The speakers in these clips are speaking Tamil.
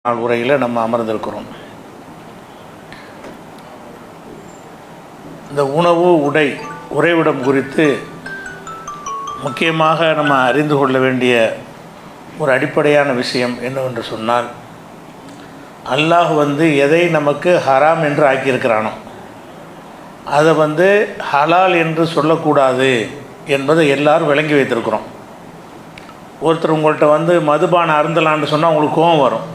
நாள் உரையில் நம்ம அமர்ந்திருக்கிறோம். இந்த உணவு உறைவிடம் குறித்து முக்கியமாக நம்ம அறிந்து கொள்ள வேண்டிய ஒரு அடிப்படையான விஷயம் என்னவென்று சொன்னால், அல்லாஹ் எதை நமக்கு ஹராம் என்று ஆக்கியிருக்கிறானோ அதை ஹலால் என்று சொல்லக்கூடாது என்பதை எல்லாரும் விளங்கி வைத்திருக்கிறோம். ஒருத்தர் உங்கள்கிட்ட மதுபானம் அருந்தலான்னு சொன்னால் உங்களுக்கு கோபம் வரும்.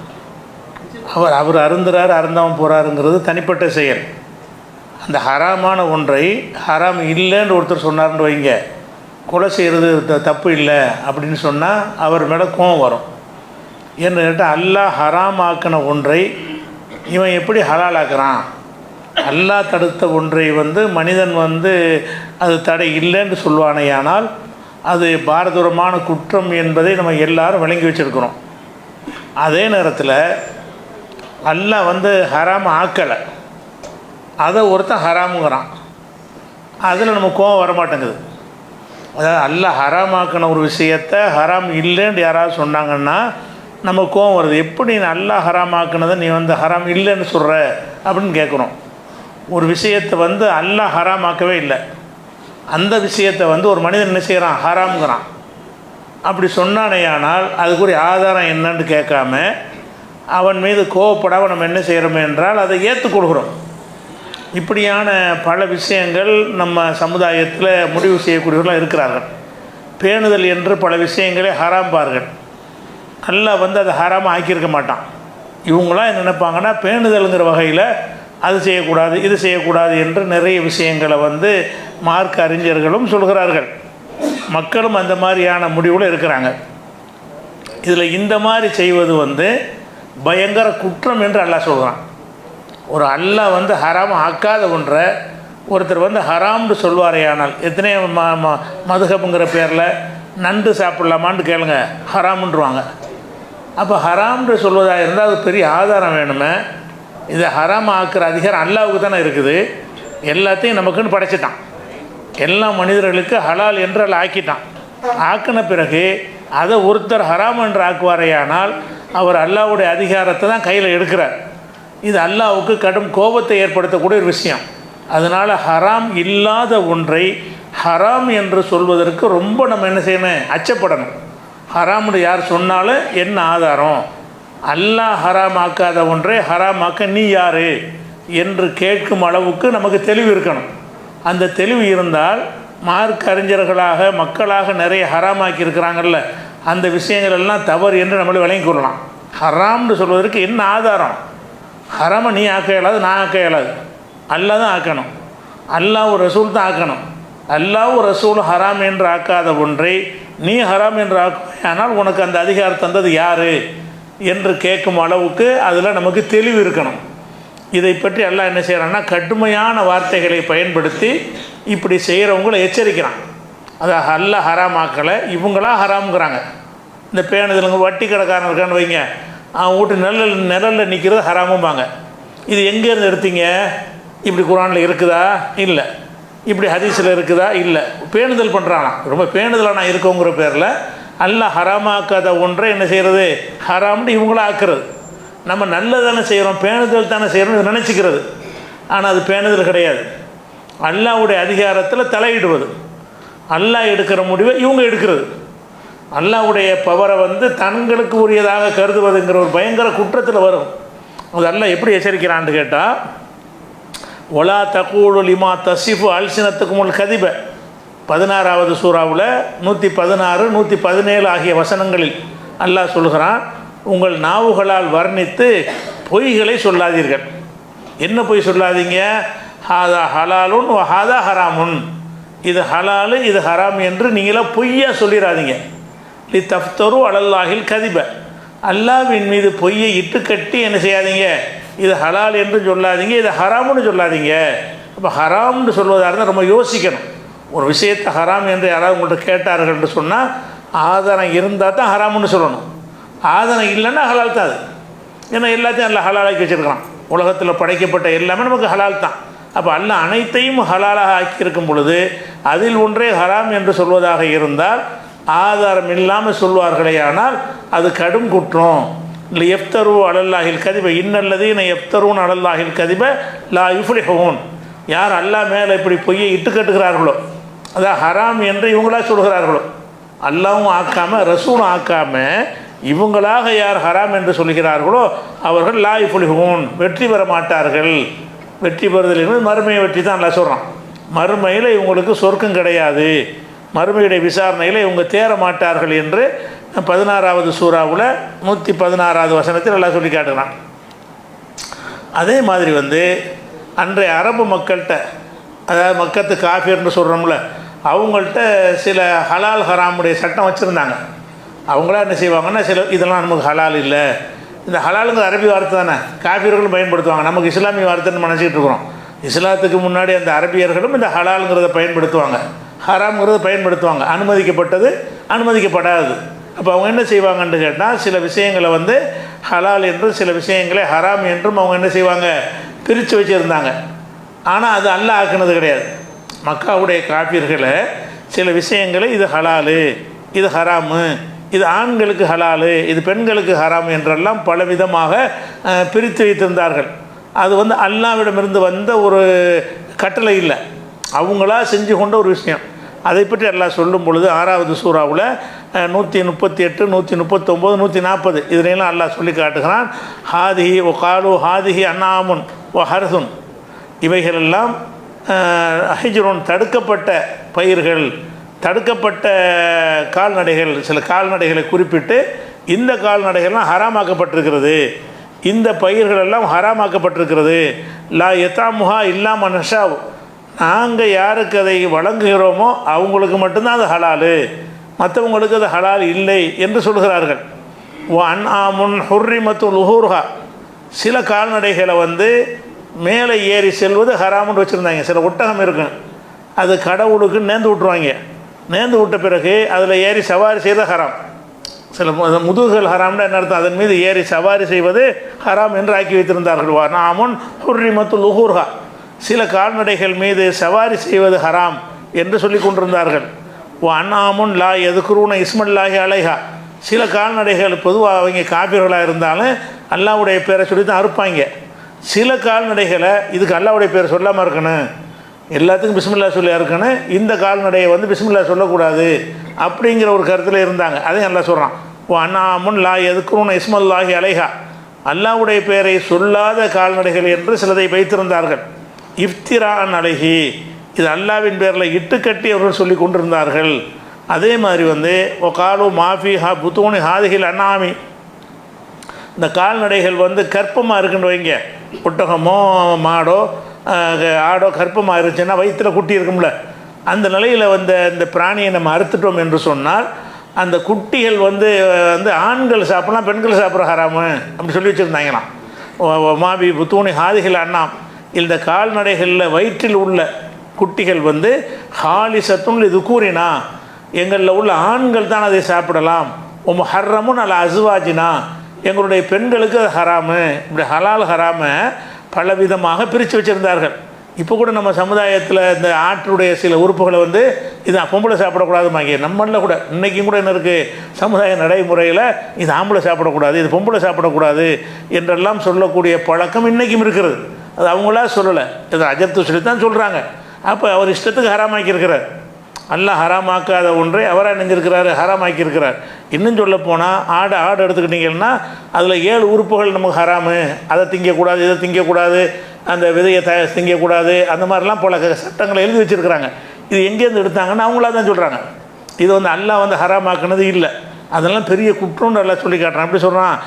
அவர் அருந்துறாரு, அருந்தாமல் போகிறாருங்கிறது தனிப்பட்ட செயல். அந்த ஹராமான ஒன்றை ஹராம் இல்லைன்னு ஒருத்தர் சொன்னார்னு வைங்க, கொலை செய்கிறது தப்பு இல்லை அப்படின்னு சொன்னால் அவர் மேலே கோபம் வரும். ஏன்னு கேட்டால் அல்லாஹ் ஹராம் ஆக்கின ஒன்றை இவன் எப்படி ஹலால் ஆக்குறான்? அல்லாஹ் தடுத்த ஒன்றை மனிதன் அது தடை இல்லைன்னு சொல்வானேயானால் அது பாரதூரமான குற்றம் என்பதை நம்ம எல்லாரும் விளங்கி வச்சுருக்கிறோம். அதே நேரத்தில் அல்லாஹ் ஹராம் ஆக்கலை, அதை ஒருத்தன் ஹராமுங்கிறான். அதில் நம்ம கோபம் வரமாட்டேங்குது. அதாவது அல்லாஹ் ஹராம் ஆக்கின ஒரு விஷயத்தை ஹராம் இல்லைன்னு யாராவது சொன்னாங்கன்னா நம்ம கோபம் வருது. எப்படி அல்லாஹ் ஹராம் ஆக்கினதை நீ ஹராம் இல்லைன்னு சொல்கிற அப்படின்னு கேட்குறோம். ஒரு விஷயத்தை அல்லாஹ் ஹராம் ஆக்கவே இல்லை, அந்த விஷயத்தை ஒரு மனிதன் என்ன செய்கிறான்? ஹராம்ங்கிறான். அப்படி சொன்னானேயானால் அதுக்குரிய ஆதாரம் என்னன்னு கேட்காம அவன் மீது கோவப்படாமல் நம்ம என்ன செய்கிறோம் என்றால் அதை ஏற்றுக்கொள்கிறோம். இப்படியான பல விஷயங்கள் நம்ம சமுதாயத்தில் முடிவு செய்யக்கூடியவர்களாக இருக்கிறார்கள். பேணுதல் என்று பல விஷயங்களே ஹராம்பார்கள். அல்லாஹ் அதை ஹராமாக ஆக்கியிருக்க மாட்டான். இவங்களாம் என்ன நினைப்பாங்கன்னா, பேணுதல்ங்கிற வகையில் அது செய்யக்கூடாது இது செய்யக்கூடாது என்று நிறைய விஷயங்களை மார்க்க அறிஞர்களும் சொல்கிறார்கள். மக்களும் அந்த மாதிரியான முடிவில் இருக்கிறாங்க. இதில் இந்த மாதிரி செய்வது பயங்கர குற்றம் என்று அல்லாஹ் சொல்கிறான். ஒரு அல்லாஹ் ஹராம் ஆக்காத ஒன்றை ஒருத்தர் ஹராம்னு சொல்வாரேயானால், எத்தனையோ மதுஹப்ங்கிற பேரில் நண்டு சாப்பிட்லாமான்னு கேளுங்க, ஹராமுன்றுவாங்க. அப்போ ஹராம்னு சொல்வதாக இருந்தால் அது பெரிய ஆதாரம் வேணுமே. இதை ஹராம் ஆக்குற அதிகாரம் அல்லாஹ்வுக்கு தானே இருக்குது. எல்லாத்தையும் நமக்குன்னு படைச்சிட்டான். எல்லா மனிதர்களுக்கு ஹலால் என்று அல்ல ஆக்கிட்டான். ஆக்கின பிறகு அதை ஒருத்தர் ஹராம் என்று ஆக்குவாரையானால் அவர் அல்லாஹ்வுடைய அதிகாரத்தை தான் கையில் எடுக்கிறார். இது அல்லாஹ்வுக்கு கடும் கோபத்தை ஏற்படுத்தக்கூடிய ஒரு விஷயம். அதனால் ஹராம் இல்லாத ஒன்றை ஹராம் என்று சொல்வதற்கு ரொம்ப நம்ம என்ன செய்யணும்? அச்சப்படணும். ஹராம்னு யார் சொன்னாலும் என்ன ஆதாரம்? அல்லாஹ் ஹராம் ஆக்காத ஒன்றை ஹராம் ஆக்க நீ யார் என்று கேட்கும் அளவுக்கு நமக்கு தெளிவு இருக்கணும். அந்த தெளிவு இருந்தால் மார்க்க அறிஞர்களாக மக்களாக நிறைய ஹராமாக்கி இருக்கிறாங்கல்ல, அந்த விஷயங்கள் எல்லாம் தவறு என்று நம்மளை விளங்கி கொள்ளலாம். ஹராம்னு சொல்வதற்கு என்ன ஆதாரம்? ஹராமை நீ ஆக்க இயலாது, நான் ஆக்க இயலாது. அல்லாஹ் தான் ஆக்கணும். அல்லாஹ் ஒரு ரசூல் தான் ஆக்கணும். அல்லாஹ் ஒரு ரசூல் ஹராம் என்று ஆக்காத ஒன்றை நீ ஹராம் என்று ஆக்குவானால் உனக்கு அந்த அதிகாரம் தந்தது யார் என்று கேட்கும் அளவுக்கு அதில் நமக்கு தெளிவு இருக்கணும். இதை பற்றி அல்லாஹ் என்ன செய்கிறான்னா, கடுமையான வார்த்தைகளை பயன்படுத்தி இப்படி செய்கிறவங்களை எச்சரிக்கிறான். அதை அல்லாஹ் ஹராம் ஆக்கலை, இவங்களாம் ஹராம்ங்கிறாங்க. இந்த பேணுதலுங்க வட்டி கடைக்காரன் இருக்கான்னு வைங்க, அவன் வீட்டு நிழலில் நிற்கிறது ஹராமும்பாங்க. இது எங்கேருந்து எடுத்தீங்க? இப்படி குர்ஆனில் இருக்குதா? இல்லை. இப்படி ஹதீஸில் இருக்குதா? இல்லை. பேணுதல் பண்ணுறானா, ரொம்ப பேணுதலாக நான் இருக்கோங்கிற பேரில் அல்லாஹ் ஹராமாக்காத ஒன்றை என்ன செய்கிறது? ஹராம்னு இவங்களாம் ஆக்குறது. நம்ம நல்லதானே செய்கிறோம், பேணுதல் தானே செய்கிறோம் நினச்சிக்கிறது. ஆனால் அது பேணுதல் கிடையாது. அல்லாஹ்வுடைய அதிகாரத்தில் தலையிடுவது, அல்லாஹ் எடுக்கிற முடிவை இவங்க எடுக்கிறது. அல்லாஹ்வுடைய பவரை தங்களுக்கு உரியதாக கருதுவதுங்கிற ஒரு பயங்கர குற்றத்தில் வரும். அது அல்லாஹ் எப்படி எச்சரிக்கிறான்னு கேட்டால், ஒலா தகூலு லிமா தசிஃபு அல்சினத்துக்குமுல் கதிப 16வது சூறாவில் 116, 117 ஆகிய வசனங்களில் அல்லாஹ் சொல்கிறான், உங்கள் நாவுகளால் வர்ணித்து பொய்களை சொல்லாதீர்கள். என்ன பொய் சொல்லாதீங்க? ஹாதா ஹலாலுன் ஹாதா ஹராமுன், இது ஹலாலு இது ஹராம் என்று நீங்களாம் பொய்யா சொல்லிடாதீங்க. லி தஃப்தரு அலல்லாஹில் கதிப, அல்லாஹ்வின் மீது பொய்யை இட்டு கட்டி என்ன செய்யாதீங்க? இது ஹலால் என்று சொல்லாதீங்க, இது ஹராம்னு சொல்லாதீங்க. அப்போ ஹராம்னு சொல்வதாக இருந்தால் ரொம்ப யோசிக்கணும். ஒரு விஷயத்தை ஹராம் என்று யாராவது உங்கள்கிட்ட கேட்டார்கள் என்று சொன்னால் ஆதாரம் இருந்தால் தான் ஹராம்னு சொல்லணும். ஆதாரம் இல்லைன்னா ஹலால் தான் அது. ஏன்னா எல்லாத்தையும் அல்லாஹ் ஹலாலாக்கி வச்சுருக்கிறான். உலகத்தில் படைக்கப்பட்ட எல்லாமே நமக்கு ஹலால் தான். அப்போ அல்லாஹ் அனைத்தையும் ஹலாலாக ஆக்கியிருக்கும் பொழுது அதில் ஒன்றே ஹராம் என்று சொல்வதாக இருந்தால் ஆதாரம் இல்லாமல் சொல்வார்களே ஆனால் அது கடும் குற்றம். இல்லை எஃப்தரு அலல்லாஹில் கதிப இன்னல்லதீன எஃப்தருன் அலல்லாஹில் கதிப லா யுஃப்லிஹூன். யார் அல்லாஹ் மேலே இப்படி பொய்யை இட்டு கட்டுகிறார்களோ, அதான் ஹராம் என்று இவங்களா சொல்கிறார்களோ, அல்லாவும் ஆக்காமல் ரசூலும் ஆக்காமல் இவங்களாக யார் ஹராம் என்று சொல்கிறார்களோ அவர்கள் லா யுஃப்லிஹூன் வெற்றி பெற மாட்டார்கள். வெற்றி பெறுதல் என்பது மறுமையை வெற்றி தான் அல்லாஹ் சொல்கிறான். மறுமையில் இவங்களுக்கு சொர்க்கம் கிடையாது, மறுமையுடைய விசாரணையில் இவங்க தேர மாட்டார்கள் என்று 16வது சூறாவில் 116வது வசனத்தில் எல்லாம் சொல்லி காட்டுகிறான். அதே மாதிரி அன்றைய அரபு மக்கள்கிட்ட, அதாவது மக்கத்து காஃபிர்னு சொல்கிறோம்ல, அவங்கள்ட்ட சில ஹலால் ஹராமுடைய சட்டம் வச்சுருந்தாங்க. அவங்களா என்ன செய்வாங்கன்னா, சில இதெல்லாம் நமக்கு ஹலால் இல்லை, இந்த ஹலாலுங்கிற அரபி வார்த்தை தானே காஃபிர்களும் பயன்படுத்துவாங்க, நமக்கு இஸ்லாமிய வார்த்தைன்னு நினச்சிக்கிட்டு இருக்கிறோம். இஸ்லாத்துக்கு முன்னாடி அந்த அரபியர்களும் இந்த ஹலாலுங்கிறத பயன்படுத்துவாங்க, ஹராம்ங்கிறத பயன்படுத்துவாங்க, அனுமதிக்கப்பட்டது அனுமதிக்கப்படாது. அப்போ அவங்க என்ன செய்வாங்கன்னு கேட்டால், சில விஷயங்களை ஹலால் என்றும் சில விஷயங்களை ஹராம் என்றும் அவங்க என்ன செய்வாங்க, பிரித்து வச்சுருந்தாங்க. ஆனால் அது அல்லாஹ் ஆக்குனது கிடையாது. மக்காவுடைய காஃபிர்களை சில விஷயங்களை இது ஹலாலு, இது ஹராமு, இது ஆண்களுக்கு ஹலாலு, இது பெண்களுக்கு ஹராம் என்றெல்லாம் பலவிதமாக பிரித்து வைத்திருந்தார்கள். அது அல்லாஹ்விடமிருந்து வந்த ஒரு கட்டளை இல்லை, அவங்களா செஞ்சு கொண்ட ஒரு விஷயம். அதை பற்றி அல்லாஹ் சொல்லும் பொழுது 6வது சூறாவில் 138, 139, 140 இதனையெல்லாம் அல்லாஹ் சொல்லி காட்டுகிறான். ஹாதிஹி ஒ காலு ஹாதிஹி அன்னாமுன் ஒ ஹர்சுன், இவைகளெல்லாம் ஹிஜ்ருன் தடுக்கப்பட்ட பயிர்கள், தடுக்கப்பட்ட கால்நடைகள். சில கால்நடைகளை குறிப்பிட்டு இந்த கால்நடைகள்லாம் ஹராமாக்கப்பட்டிருக்கிறது, இந்த பயிர்களெல்லாம் ஹராமாக்கப்பட்டிருக்கிறது. லா யதாமுஹா இல்லாம நஷாவ், நாங்கள் யாருக்கு அதை வழங்குகிறோமோ அவங்களுக்கு மட்டும்தான் அது ஹலாலு, மற்றவங்களுக்கு அது ஹலால் இல்லை என்று சொல்கிறார்கள். ஓ அன்ஆமுன் ஹுர்ரிமத்து லுஹூர்ஹா, சில கால்நடைகளை மேலே ஏறி செல்வது ஹராமுன்னு வச்சுருந்தாங்க. சில ஒட்டகம் இருக்கும், அது கடவுளுக்கு நேர்ந்து விட்டுருவாங்க, நேர்ந்து விட்ட பிறகு அதில் ஏறி சவாரி செய்வது ஹராம். சில முதுகுகள் ஹராம்னு என்ன அர்த்தம், அதன் மீது ஏறி சவாரி செய்வது ஹராம் என்று ஆக்கி வைத்திருந்தார்கள். அன்ஆமுன் ஹுர்ரிமத்து லுஹூர்ஹா, சில கால்நடைகள் மீது சவாரி செய்வது ஹராம் என்று சொல்லி கொண்டிருந்தார்கள். ஓ அன்ஆமுன் லா எதுக்குருன இஸ்மல்லாஹி அலைஹா, சில கால்நடைகள் பொதுவாக அவங்க காபிர்களாக இருந்தாலும் அல்லாஹ்வுடைய பேரை சொல்லி தான் அறுப்பாங்க. சில கால்நடைகளை இதுக்கு அல்லாஹ்வுடைய பேரை சொல்லாமல் இருக்கணும், எல்லாத்துக்கும் பிஸ்மில்லா சொல்லி இருக்கணும், இந்த கால்நடையை பிஸ்மில்லா சொல்லக்கூடாது அப்படிங்கிற ஒரு கருத்தில் இருந்தாங்க. அதையும் அல்லாஹ் சொல்கிறான். ஓ அன்ஆமுன் லா எதுக்குருன இஸ்மல்லாஹி அலைஹா, அல்லாஹ்வுடைய பேரை சொல்லாத கால்நடைகள் என்று சிலதை வைத்திருந்தார்கள். இஃப்திரான் அலைஹி, இது அல்லாவின் பேரில் இட்டுக்கட்டி அவர்கள் சொல்லி கொண்டிருந்தார்கள். அதே மாதிரி ஒ காலு மாஃபி ஹா புத்தூனி ஹாதிகில் அன்னாமி, இந்த கால்நடைகள் கற்பமாக இருக்குன்னு வைங்க, ஒட்டகமோ மாடோ ஆடோ கற்பமாக இருந்துச்சுன்னா வயிற்றில் குட்டி இருக்கும்ல, அந்த நிலையில் இந்த பிராணியை நம்ம அறுத்துட்டோம் என்று சொன்னால் அந்த குட்டிகள் ஆண்கள் சாப்பிட்லாம், பெண்கள் சாப்பிட்ற ஹராமு அப்படி சொல்லி வச்சுருந்தாங்களாம். மாபி புத்தூனி ஹாதிகில் அன்னாம், இந்த கால்நடைகளில் வயிற்றில் உள்ள குட்டிகள் ஹாலிசத்தும் இது கூறினா, எங்களில் உள்ள ஆண்கள் தான் அதை சாப்பிடலாம். ஹர்ரமுன் அல்ல அசுவாஜினா, எங்களுடைய பெண்களுக்கு அது ஹராமு. இப்படி ஹலால் ஹராமை பலவிதமாக பிரித்து வச்சுருந்தார்கள். இப்போ கூட நம்ம சமுதாயத்தில் இந்த ஆற்றுடைய சில உறுப்புகளை இது பொம்பளை சாப்பிடக்கூடாதுமாங்க. நம்மளில் கூட இன்றைக்கும் கூட என்ன இருக்குது, சமுதாய நடைமுறையில் இது ஆம்பளை சாப்பிடக்கூடாது, இது பொம்பளை சாப்பிடக்கூடாது என்றெல்லாம் சொல்லக்கூடிய பழக்கம் இன்றைக்கும் இருக்கிறது. அது அவங்களா சொல்லலை, இது அஜர்த்து சொல்லி தான் சொல்கிறாங்க. அப்போ அவர் இஷ்டத்துக்கு ஹராமாக்கியிருக்கிறார். அல்லாஹ் ஹராமாக்காத ஒன்றை அவராக நெஞ்சிருக்கிறாரு, ஹராமாக்கியிருக்கிறார். இன்னும் சொல்ல போனால் ஆடு எடுத்துக்கிட்டிங்கன்னா அதில் 7 உறுப்புகள் நமக்கு ஹராமு, அதை திங்கக்கூடாது, இதை திங்கக்கூடாது, அந்த விதையை திங்கக்கூடாது, அந்த மாதிரிலாம் பல சட்டங்களை எழுதி வச்சுருக்கிறாங்க. இது எங்கேருந்து எடுத்தாங்கன்னு அவங்களா தான் சொல்கிறாங்க. இது அல்லாஹ் ஹராமாக்குனது இல்லை, அதெல்லாம் பெரிய குற்றம்னு எல்லாம் சொல்லி காட்டுறான். அப்படி சொல்கிறான்,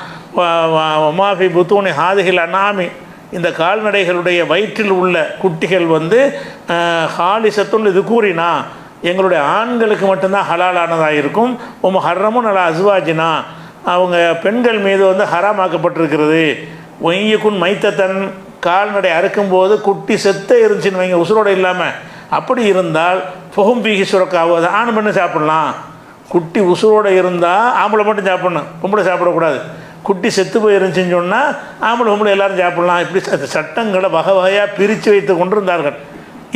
மாஃபி புத்தூனி ஹாதிகில் அன்னாமி, இந்த கால்நடைகளுடைய வயிற்றில் உள்ள குட்டிகள் ஹாலிசத்துல் இது கூறினா, எங்களுடைய ஆண்களுக்கு மட்டும்தான் ஹலாலானதாக இருக்கும். ஹர்ரமுன் அல்ல அசுவாஜினா, அவங்க பெண்கள் மீது ஹராமாக்கப்பட்டிருக்கிறது. ஒய்யக்குன் மைத்தத்தன், கால்நடை அறுக்கும்போது குட்டி செத்த இருந்துச்சுன்னு வைங்க, உசுரோடு இல்லாமல், அப்படி இருந்தால் ஃபஹும் பீகி சுரக்காவது, ஆண் பெண்ணு சாப்பிட்லாம். குட்டி உசுரோடு இருந்தால் ஆம்பளை மட்டும் சாப்பிட்ணும், பொம்பளை சாப்பிடக்கூடாது. குட்டி செத்து போயிருந்துச்சின்னு சொன்னால் ஆம்பளை பொம்பளை எல்லோரும் சாப்பிட்லாம். இப்படி சட்டங்களை வகை வகையாக பிரித்து வைத்து கொண்டிருந்தார்கள்.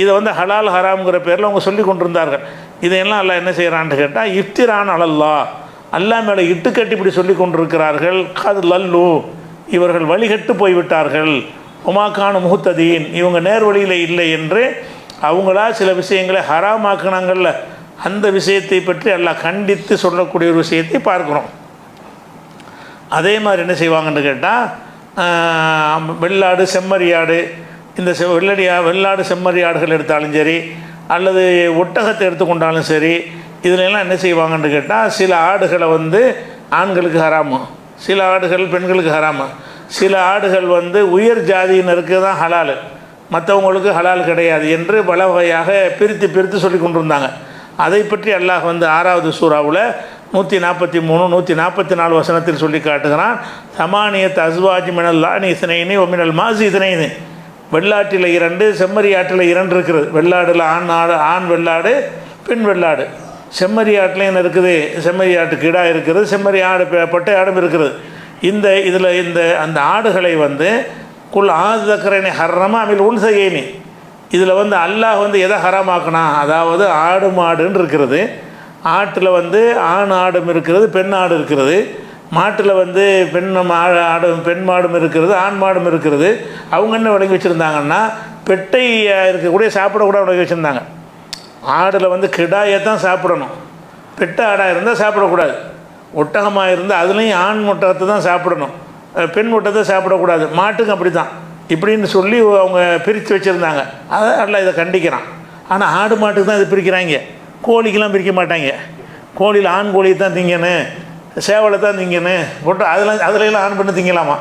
இதை ஹலால் ஹராம்ங்கிற பேரில் அவங்க சொல்லி கொண்டிருந்தார்கள். இதையெல்லாம் எல்லாம் என்ன செய்கிறான்னு கேட்டால், இஃப்திரான் அலல்லா, அல்லாஹ் மேலே இட்டுக்கட்டி இப்படி சொல்லி கொண்டிருக்கிறார்கள். கது லல்லு, இவர்கள் வழிகட்டு போய்விட்டார்கள். உமாக்கான முஹ்ததீன், இவங்க நேர்வழியில் இல்லை என்று அவங்களா சில விஷயங்களை ஹராமாக்குனாங்கள்ல, அந்த விஷயத்தை பற்றி அல்லாஹ் கண்டித்து சொல்லக்கூடிய ஒரு விஷயத்தை பார்க்குறோம். அதே மாதிரி என்ன செய்வாங்கன்னு கேட்டால், வெள்ளாடு செம்மறியாடு, இந்த வெள்ளாடு செம்மறியாடுகள் எடுத்தாலும் சரி, அல்லது ஒட்டகத்தை எடுத்துக்கொண்டாலும் சரி, இதிலெல்லாம் என்ன செய்வாங்கன்னு கேட்டால், சில ஆடுகளை வந்து ஆண்களுக்கு ஹராமு, சில ஆடுகள் பெண்களுக்கு ஹராமு, சில ஆடுகள் வந்து உயர் ஜாதியினருக்கு தான் ஹலால், மற்றவங்களுக்கு ஹலால் கிடையாது என்று பல வகையாக பிரித்து சொல்லி கொண்டிருந்தாங்க. அதை பற்றி அல்லாஹ் வந்து 6வது சூறாவில் 143 144 வசனத்தில் சொல்லி காட்டுகிறான். சமானியத் அஸ்வாஜ் மினல் லானி இஸ்னைனி ஒ மினல் மாசி இஸ்னைனி, வெள்ளாட்டில் 2 செம்மறி ஆட்டில் 2 இருக்கிறது. வெள்ளாடில் ஆண் வெள்ளாடு பெண் வெள்ளாடு, செம்மறி ஆட்டிலையும் இருக்குது, செம்மறி ஆட்டு கிடா இருக்கிறது, செம்மறி ஆடு பட்டை ஆடும் இருக்கிறது. இதில் அந்த ஆடுகளை வந்து குல் ஆதக்கரனை ஹர்ரமா அமில் உன்சையேனி, இதில் வந்து அல்லாஹ் வந்து எதை ஹராமாக்குனா, அதாவது ஆடு மாடுன்னு இருக்கிறது, ஆட்டில் வந்து ஆண் ஆடும் இருக்கிறது, பெண் ஆடு இருக்கிறது, மாட்டில் வந்து பெண் மாடும் இருக்கிறது, ஆண் மாடும் இருக்கிறது. அவங்க என்ன விளங்கி வச்சுருந்தாங்கன்னா, பெட்டை இருக்கக்கூடிய சாப்பிடக்கூட விளங்கி வச்சுருந்தாங்க. ஆடில் வந்து கிடாயை தான் சாப்பிடணும், பெட்டை ஆடாக இருந்தால் சாப்பிடக்கூடாது. ஒட்டகமாக இருந்தால் அதுலேயும் ஆண் ஒட்டகத்தை தான் சாப்பிடணும், பெண் ஒட்டகத்தை சாப்பிடக்கூடாது. மாட்டுக்கும் அப்படி தான் இப்படின்னு சொல்லி அவங்க பிரித்து வச்சுருந்தாங்க. அதை எல்லாம் இதை கண்டிக்கிறான். ஆனால் ஆடு மாட்டுக்கு தான் இது பிரிக்கிறாங்க, கோழிக்கெலாம் பிரிக்க மாட்டாங்க. கோழியில் ஆண் கோழியை தான் திங்கணும், சேவலை தான் திங்கணும், அதுலெல்லாம் ஆண் பண்ணு திங்கலாமா,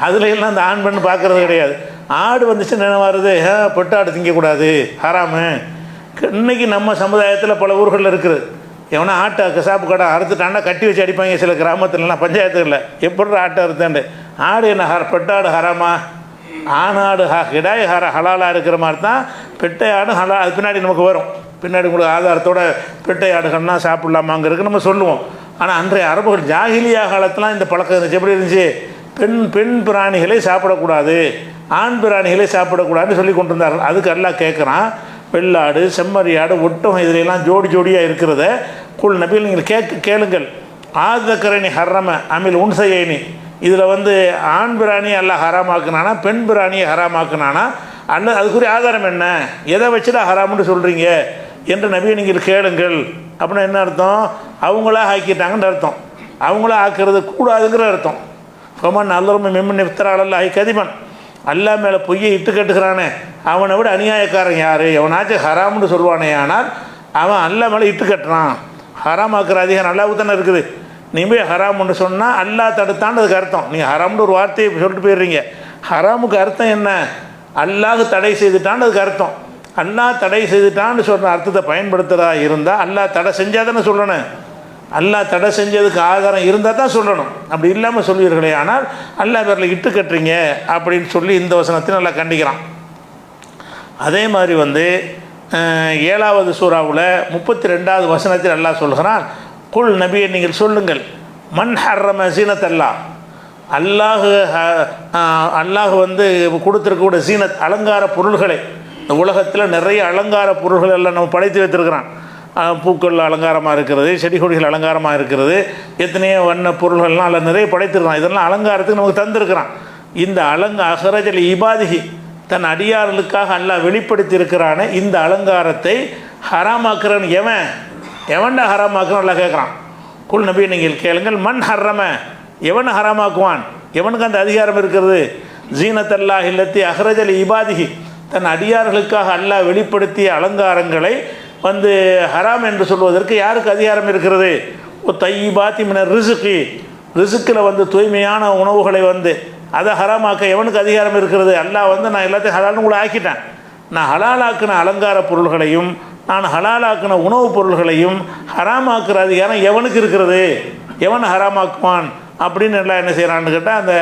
அதுலெல்லாம் அந்த ஆண் பண்ணு பார்க்குறது கிடையாது. ஆடு வந்துச்சு நினைவு வருது, பொட்டாடு திங்கக்கூடாது ஹராமு. இன்றைக்கி நம்ம சமுதாயத்தில் பல ஊர்களில் இருக்குது. எவனா ஆட்டை கசாப்பு கடை அறுத்துட்டாண்டா கட்டி வச்சு அடிப்பாங்க சில கிராமத்துலலாம், பஞ்சாயத்துகளில். எப்படி ஆட்டை அறுத்தாண்டு, ஆடு என்ன பெட்டாடு ஹராமா, ஆணாடு கிடாய் ஹலாலாக இருக்கிற மாதிரி தான் பெட்டை ஆடு ஹலா. அது பின்னாடி நமக்கு வரும், பின்னாடி உங்களுக்கு ஆதாரத்தோட பெட்டை ஆடுகள்லாம் சாப்பிட்லாமாங்கிறதுக்கு நம்ம சொல்லுவோம். ஆனால் அன்றைய அரபுகள் ஜாகிலியா காலத்துலாம் இந்த பழக்கம் இருந்துச்சு. எப்படி இருந்துச்சு, பெண் பிராணிகளை சாப்பிடக்கூடாது, ஆண் பிராணிகளை சாப்பிடக்கூடாதுன்னு சொல்லி கொண்டு இருந்தார்கள். அதுக்கு எல்லாம் கேட்குறான், வெள்ளாடு செம்மறியாடு ஒட்டகம் இதிலெல்லாம் ஜோடியாக இருக்கிறத குல் நபியில் நீங்கள் கேளுங்கள். ஆதக்கரணி ஹர்ரம அமில் உன்சையேனி, இதில் வந்து ஆண் பிராணி எல்லாம் ஹராமாக்குனானா பெண் பிராணியை ஹராமாக்குனானா, அல்ல அதுக்குரிய ஆதாரம் என்ன, எதை வச்சுதான் ஹராம்னு சொல்கிறீங்க என்று நபியை நீங்கள் கேளுங்கள். அப்படின்னா என்ன அர்த்தம், அவங்களா ஆக்கிட்டாங்கன்னு அர்த்தம், அவங்களா ஆக்கிறது கூடாதுங்கிற அர்த்தம். ஃபமன் அல்லரும் மெம்மன் இஃப்தரால் கதிபன், அல்லா மேலே பொய்யை இட்டு கட்டுக்கிறானே அவனை விட அநியாயக்காரன் யார், எவனாச்சும் ஹராம்னு சொல்லுவானே, ஆனால் அவன் அல்லா மேலே இட்டு கட்டுறான். ஹராமாக்குற அதிகாரம் அல்லாவுக்கு தானே இருக்குது. நீ போய் ஹராம்னு சொன்னால் அல்லா தடுத்தான்னு அதுக்கு அர்த்தம். நீங்கள் ஹராம்னு ஒரு வார்த்தையை சொல்லிட்டு போயிடுறீங்க. ஹராமுக்கு அர்த்தம் என்ன, அல்லாஹ் தடை செய்துட்டான்னு அதுக்கு அர்த்தம். அல்லாஹ் தடை செய்துட்டான்னு சொல்கிற அர்த்தத்தை பயன்படுத்துகிறதா இருந்தால் அல்லாஹ் தடை செஞ்சால் தானே சொல்லணும், அல்லாஹ் தடை செஞ்சதுக்கு ஆதாரம் இருந்தால் தான் சொல்லணும். அப்படி இல்லாமல் சொல்வீர்களே ஆனால் அல்லாஹ் பேரில் இட்டு கட்டுறீங்க அப்படின்னு சொல்லி இந்த வசனத்தை நல்லா கண்டிக்கிறான். அதே மாதிரி வந்து 7வது சூறாவில் 32வது வசனத்தில் அல்லாஹ் சொல்கிறான், குல் நபியை நீங்கள் சொல்லுங்கள், மன் ஹர்ரம சீனத் அல்லாஹ் வந்து கொடுத்துருக்கக்கூடிய சீனத் அலங்கார பொருள்களை, இந்த உலகத்தில் நிறைய அலங்கார பொருள்கள் எல்லாம் நம்ம படைத்து வைத்திருக்கிறான். பூக்கள் அலங்காரமாக இருக்கிறது, செடி கொடிகள் அலங்காரமாக இருக்கிறது, எத்தனையோ வண்ண பொருள்கள்லாம் அதில் நிறைய படைத்திருக்கிறான். இதெல்லாம் அலங்காரத்துக்கு நமக்கு தந்திருக்கிறான். இந்த அகரஜல் இபாதிகி, தன் அடியார்களுக்காக அல்லாஹ் வெளிப்படுத்தி இருக்கிறானே இந்த அலங்காரத்தை ஹராமாக்குறன் எவன்டா ஹராமாக்குறான் அல்லாஹ் கேட்குறான். குல் நபி நீங்கள் கேளுங்கள், மண் ஹர்ரம, எவன் ஹராமாக்குவான், எவனுக்கு அந்த அதிகாரம் இருக்கிறது, ஜீனத்தல்லாஹ் இல்லத்தி அஹ்ரஜல் இபாதிகி, தன் அடியார்களுக்காக அல்லாஹ் வெளிப்படுத்திய அலங்காரங்களை வந்து ஹராம் என்று சொல்வதற்கு யாருக்கு அதிகாரம் இருக்கிறது. ஓ தையிபாத்தி மினர் ரிசுக்கி, ரிசுக்கில் வந்து தூய்மையான உணவுகளை வந்து அதை ஹராமாக்க எவனுக்கு அதிகாரம் இருக்கிறது. அல்லாஹ் வந்து நான் எல்லாத்தையும் ஹலால்னு கூட ஆக்கிட்டேன், நான் ஹலாலாக்கின அலங்கார பொருள்களையும் நான் ஹலாலாக்கின உணவுப் பொருள்களையும் ஹராமாக்குற அதிகாரம் எவனுக்கு இருக்கிறது, எவன் ஹராமாக்குவான் அப்படின்னு எல்லாம் என்ன செய்கிறான்னு கேட்டால் அந்த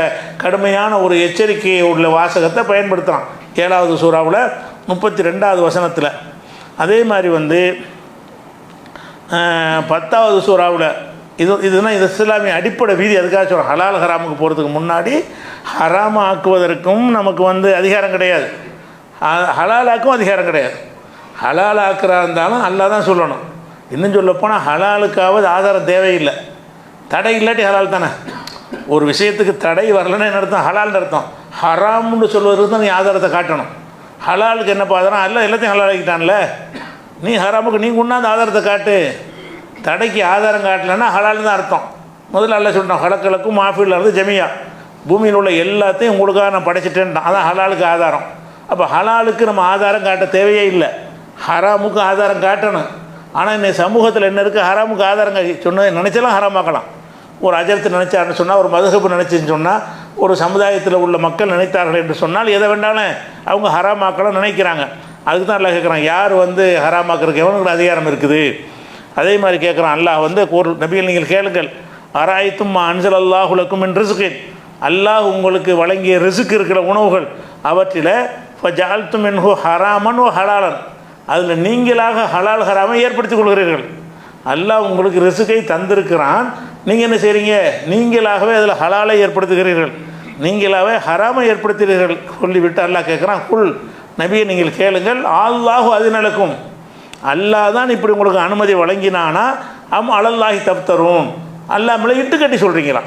கடுமையான ஒரு எச்சரிக்கையை உள்ள வாசகத்தை பயன்படுத்துகிறான் 7வது சூறாவில் 32வது வசனத்தில். அதே மாதிரி வந்து 10வது சூறாவில் இதுனா இது இஸ்லாமிய அடிப்படை வீதி. அதுக்காக சொல்கிறோம், ஹலால் ஹராமுக்கு போகிறதுக்கு முன்னாடி ஹராம ஆக்குவதற்கும் நமக்கு வந்து அதிகாரம் கிடையாது, ஹலாலாக்கும் அதிகாரம் கிடையாது. ஹலால் ஆக்கிறா இருந்தாலும் அல்லா தான் சொல்லணும். இன்னும் சொல்லப்போனால் ஹலாலுக்காவது ஆதாரம் தேவையில்லை. தடை இல்லாட்டி ஹலால் தானே. ஒரு விஷயத்துக்கு தடை வரலன்னா என்ன அர்த்தம்? ஹலால்னு அர்த்தம். ஹராம்னு சொல்வதற்கு தான் நீ ஆதாரத்தை காட்டணும். ஹலாலுக்கு என்ன ஆதாரம்? அல்ல எல்லாத்தையும் ஹலால் ஆக்கிட்டான்ல, நீ ஹராமுக்கு நீ கொண்டாந்து ஆதாரத்தை காட்டு. தடைக்கு ஆதாரம் காட்டலைன்னா ஹலால் தான் அர்த்தம். முதல்ல அல்ல சொல்லிட்டோம், ஹலக்கலுக்கும் மாஃபில் இருந்து ஜமியா, பூமியில் உள்ள எல்லாத்தையும் உங்களுக்காக நான் படைச்சிட்டேன்ட்டான். அதான் ஹலாலுக்கு ஆதாரம். அப்போ ஹலாலுக்கு நம்ம ஆதாரம் காட்ட தேவையே இல்லை, ஹராமுக்கு ஆதாரம் காட்டணும். ஆனால் இன்னைக்கு சமூகத்தில் என்ன இருக்குது? ஹராமுக்கு ஆதாரம் சொன்னது நினச்சலாம் ஹராமாக்கலாம். ஒரு அஜரத்து நினைச்சாருன்னு சொன்னால், ஒரு மதுஹப் நினச்சின்னு சொன்னால், ஒரு சமுதாயத்தில் உள்ள மக்கள் நினைத்தார்கள் என்று சொன்னால் எதை வேண்டாலும் அவங்க ஹராமாக்கலாம் நினைக்கிறாங்க. அதுக்கு தான் எல்லாம் கேட்குறான், யார் ஹராமாக்கிறதுக்கு எவனுக்கு அதிகாரம் இருக்குது? அதே மாதிரி கேட்குறான் அல்லாஹ் ஒரு நபிகள் நீங்கள் கேளுங்கள், அராய்த்தும் அன்சல் அல்லாஹுலக்கும் என் ரிசுக்கு, அல்லாஹ் உங்களுக்கு வழங்கிய ரிசுக்கு இருக்கிற உணவுகள் அவற்றில் ஃபஜஅல்தும் மின்ஹு ஹராமன் வ ஹலாலன், அதில் நீங்களாக ஹலால் ஹராமை ஏற்படுத்திக் கொள்கிறீர்கள். அல்லாஹ் உங்களுக்கு ரிசுக்கை தந்திருக்கிறான், நீங்கள் என்ன செய்கிறீங்க? நீங்களாகவே அதில் ஹலாலை ஏற்படுத்துகிறீர்கள், நீங்களாகவே ஹராமை ஏற்படுத்துகிறீர்கள் சொல்லிவிட்டு அல்லாஹ் கேட்குறான், குல் நபியை நீங்கள் கேளுங்கள், அல்லாஹு அதினலக்கும், அல்லாஹ் தான் இப்படி உங்களுக்கு அனுமதி வழங்கினானா அம் அலல்லாஹி தப்தரும், அல்லாஹ் மேலே இட்டு கட்டி சொல்கிறீங்களா?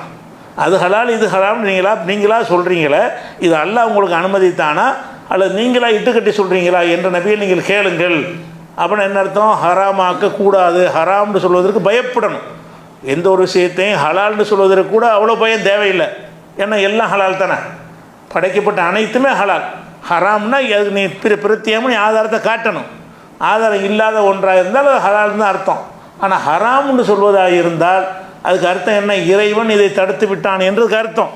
அது ஹலால் இது ஹராம் நீங்களா சொல்கிறீங்களே, இது அல்லாஹ் உங்களுக்கு அனுமதித்தானா அல்லது நீங்களா இட்டு கட்டி சொல்கிறீங்களா என்ற நபியை நீங்கள் கேளுங்கள். அப்படின்னு என்ன அர்த்தம்? ஹராமாக்க கூடாது, ஹராம்னு சொல்வதற்கு பயப்படணும். எந்த ஒரு விஷயத்தையும் ஹலால்னு சொல்வதற்கு கூட அவ்வளோ பயம் தேவையில்லை. ஏன்னா எல்லாம் ஹலால் தானே, படைக்கப்பட்ட அனைத்துமே ஹலால். ஹராம்னா அதுக்கு நீ பிரத்தியமாக நீ ஆதாரத்தை காட்டணும். ஆதாரம் இல்லாத ஒன்றாக இருந்தால் அது ஹலால் தான் அர்த்தம். ஆனால் ஹராம்னு சொல்வதாக இருந்தால் அதுக்கு அர்த்தம் என்ன? இறைவன் இதை தடுத்து விட்டான் என்றதுக்கு அர்த்தம்.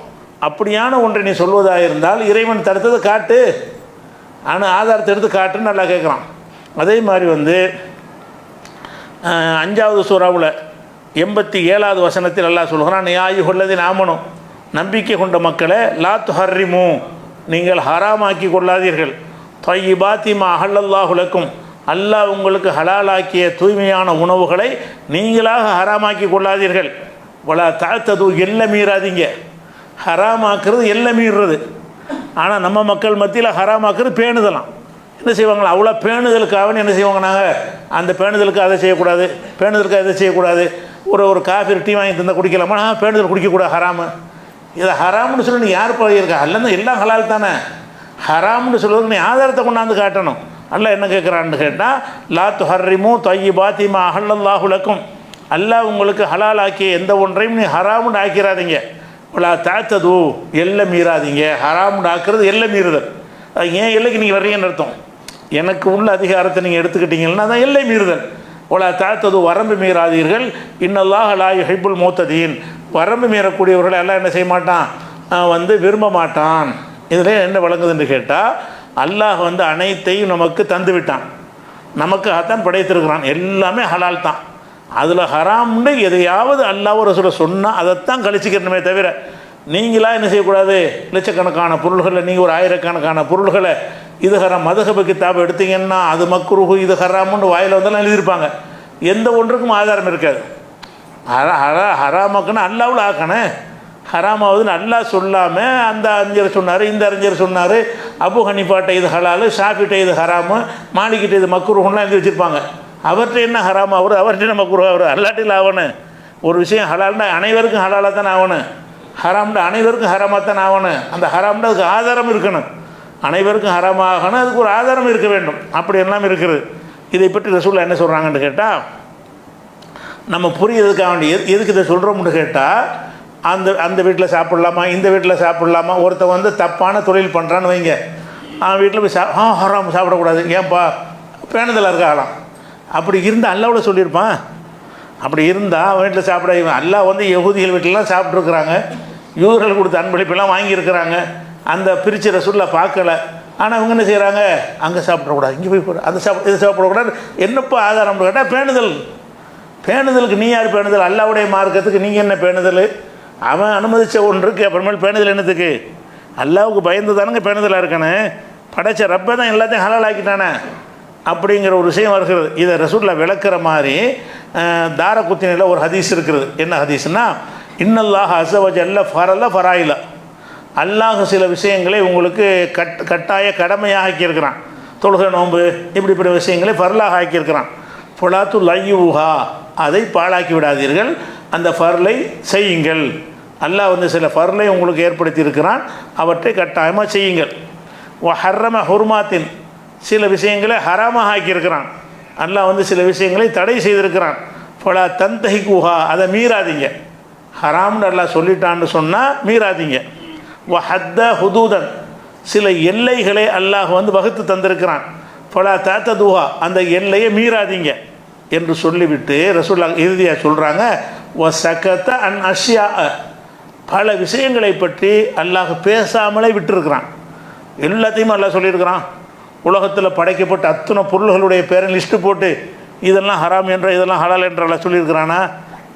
அப்படியான ஒன்றை நீ சொல்வதாக இருந்தால் இறைவன் தடுத்ததை காட்டு, ஆனால் ஆதாரத்தை எடுத்து காட்டுன்னு நல்லா கேட்குறான். அதே மாதிரி 5வது சூறாவில் 87வது வசனத்தில் அல்லாஹ் சொல்கிறான், யாயுஹல்லதீன ஆமனு, நம்பிக்கை கொண்ட மக்களே, லா துஹர்ரிமு, நீங்கள் ஹராமாக்கி கொள்ளாதீர்கள், தய்யிபாத்தி மா அஹல்லல்லாஹு லக்கும், அல்லாஹ் உங்களுக்கு ஹலாலாக்கிய தூய்மையான உணவுகளை நீங்களாக ஹராமாக்கி கொள்ளாதீர்கள். வலா தஅத்தது, எல்லை மீறாதீங்க. ஹராமாக்குறது எல்லை மீறுறது. ஆனால் நம்ம மக்கள் மத்தியில் ஹராமாக்குறது பேணுதலாம். என்ன செய்வாங்களா? அவ்வளோ பேணுதலுக்காக என்ன செய்வாங்க? நாங்கள் அந்த பேணுதலுக்கு அதை செய்யக்கூடாது, பேணுதலுக்கு அதை செய்யக்கூடாது. ஒரு காஃபி டீ வாங்கி தந்தால் குடிக்கலாமா? பேணுதல் குடிக்கக்கூடாது, ஹராமு. இதை ஹராம்னு சொல்லி நீ யார் பழகியிருக்கா? அல்ல எல்லாம் ஹலால் தானே. ஹராம்னு சொல்லுறதுக்கு நீ ஆதாரத்தை கொண்டாந்து காட்டணும். அல்ல என்ன கேட்குறான்னு கேட்டால், லா துஹர்ரிமு தய்யிபாத்தி மா அஹல்லல்லாஹு லக்கும், அல்லாஹ் உங்களுக்கு ஹலால் ஆக்கிய எந்த ஒன்றையும் நீ ஹராமுன்னு ஆக்கிறாதீங்க. வலா தஅத்தது, எல்லை மீறாதீங்க. ஹராமுன்னு ஆக்குறது எல்லை மீறுதல். அது ஏன் எல்லைக்கு நீங்கள் வர்றீங்கன்னு அர்த்தம். எனக்கு உள்ள அதிகாரத்தை நீங்கள் எடுத்துக்கிட்டீங்கன்னா தான் எல்லை மீறுதல். வலா தஅத்தது, வரம்பு மீறாதீர்கள். இன்னல்லாஹ லா யுஹிப்புல் முஅ்ததீன், வரம்பு மீறக்கூடியவர்களை எல்லாம் என்ன செய்ய மாட்டான்? விரும்ப மாட்டான். இதில் என்ன விளங்குதுன்னு கேட்டால், அல்லாஹ் அனைத்தையும் நமக்கு தந்து விட்டான், நமக்கு அதான் படைத்திருக்கிறான், எல்லாமே ஹலால் தான். அதில் ஹராம்னு எதையாவது அல்லாஹ் ஒரு சொல்ல சொன்னால் அதைத்தான் கழிச்சிக்கிறணுமே தவிர, நீங்களா என்ன செய்யக்கூடாது? லட்சக்கணக்கான பொருள்களை, நீங்கள் ஒரு ஆயிரக்கணக்கான பொருள்களை இது ஹராம் மதுஹப் கிதாப் எடுத்தீங்கன்னா அது மக்ரூஹு இது ஹராமுன்னு வாயில் வந்தாலும் எழுதியிருப்பாங்க. எந்த ஒன்றுக்கும் ஆதாரம் இருக்காது. ஹராமாக்குன்னு அல்லாவில் ஆக்கணும். ஹராமாவதுன்னு அல்லாஹ் சொல்லாமல் அந்த அறிஞர் சொன்னார், இந்த அறிஞர் சொன்னார், அபு ஹனீஃபாட்ட இது ஹலாலு, ஷாஃபிட்ட இது ஹராமு, மாலிக்கிட்ட இது மக்ரூஹுலாம் எழுதி வச்சுருப்பாங்க. அவர்கிட்ட என்ன ஹராம் ஆகுது, அவர்கிட்ட என்ன மக்ரூஹ் ஆகுது? அல்லாட்டில் ஆகணும். ஒரு விஷயம் ஹலால்னா அனைவருக்கும் ஹலாலாக தான் ஆகணும், ஹராம்னா அனைவருக்கும் ஹராமாக தான் ஆகணும். அந்த ஹராம்னா அதுக்கு ஆதாரம் இருக்கணும். அனைவருக்கும் ஹராமாகணும், அதுக்கு ஒரு ஆதாரம் இருக்க வேண்டும். அப்படி எல்லாம் இருக்கிறது. இதை பற்றி ரசூலுல்லாஹ் என்ன சொல்கிறாங்கன்னு கேட்டால், நம்ம புரியறதுக்காக வேண்டிய எதுக்கு இதை சொல்கிறோம்னு கேட்டால், அந்த வீட்டில் சாப்பிட்லாமா, இந்த வீட்டில் சாப்பிட்லாமா, ஒருத்தன் தப்பான தொழில் பண்ணுறான்னு வைங்க, அவன் வீட்டில் போய் ஹராம் சாப்பிடக்கூடாது, ஏன்பா பேணுதலாக இருக்காகலாம். அப்படி இருந்தால் அல்லாஹ்வுல சொல்லியிருப்பான். அப்படி இருந்தால் அவன் வீட்டில் சாப்பிட, அல்லாஹ் யஹூதிகள் வீட்டிலலாம் சாப்பிட்ருக்குறாங்க, யூதர்கள் கொடுத்த அன்பளிப்பெல்லாம் வாங்கியிருக்கிறாங்க. அந்த பிரித்து ரசூலுல்லாஹ் பார்க்கல. ஆனால் அவங்க என்ன செய்கிறாங்க? அங்கே சாப்பிடக்கூடாது, இங்கே போய் அந்த இதை சாப்பிடக்கூடாது. என்னப்பா ஆதாரம்னு கேட்டால் பேணுதல். பேணுதலுக்கு நீ யார் பேணுதல்? அல்லாஹ்வுடைய மார்க்கத்துக்கு நீங்கள் என்ன பேணுதல்? அவன் அனுமதித்த ஒன்று இருக்குது, அப்புறமேல் பேணுதல் என்னத்துக்கு? அல்லாஹ்வுக்கு பயந்து தானுங்க பேணுதலாக இருக்கணும். படைச்ச ரப்பை தான் எல்லாத்தையும் ஹலால் ஆக்கிட்டானே அப்படிங்கிற ஒரு விஷயம் வருகிறது. இதை ரசூலுல்லாஹ் விளக்குற மாதிரி தாரகுத்தினில் ஒரு ஹதீஸ் இருக்கிறது. என்ன ஹதீஸ்னா, இன்னல்லாஹ் அஸ்ஸ வ ஜல்ல ஃபரல ஃபராயில, அல்லாஹ் சில விஷயங்களை உங்களுக்கு கட்டாய கடமையாக ஆக்கியிருக்கிறான். தொழுகை, நோன்பு, இப்படி விஷயங்களை ஃபர்லாக ஆக்கியிருக்கிறான். ஃபலாத்து லையுஹா, அதை பாழாக்கி விடாதீர்கள். அந்த ஃபர்லை செய்யுங்கள். அல்லாஹ் வந்து சில ஃபர்லை உங்களுக்கு ஏற்படுத்தி இருக்கிறான், அவற்றை கட்டாயமாக செய்யுங்கள். ஹர்ரம ஹுர்மாத்தின், சில விஷயங்களை ஹராமாக ஆக்கியிருக்கிறான். அல்லாஹ் வந்து சில விஷயங்களை தடை செய்திருக்கிறான். ஃபலா தந்தஹிகுஹா, அதை மீறாதீங்க. ஹராம்னு அல்லாஹ் சொல்லிட்டான்னு சொன்னால் மீறாதீங்க. ஹத்த ஹுதூதன், சில எல்லைகளை அல்லாஹ் வந்து வகுத்து தந்திருக்கிறான். ஃபலா தஅததுஹா, அந்த எல்லையை மீறாதீங்க என்று சொல்லிவிட்டு ரசூலுல்லாஹ் இறுதியாக சொல்கிறாங்க, சகத அன் அஷ்யா, பல விஷயங்களை பற்றி அல்லாஹ் பேசாமலே விட்டுருக்கிறான். எல்லாத்தையும் அல்லாஹ் சொல்லியிருக்கிறான். உலகத்தில் படைக்கப்பட்ட அத்தனை பொருள்களுடைய பேரை லிஸ்ட்டு போட்டு இதெல்லாம் ஹராம் என்ற இதெல்லாம் ஹலால் என்ற அல்லாஹ் சொல்லியிருக்கிறானா?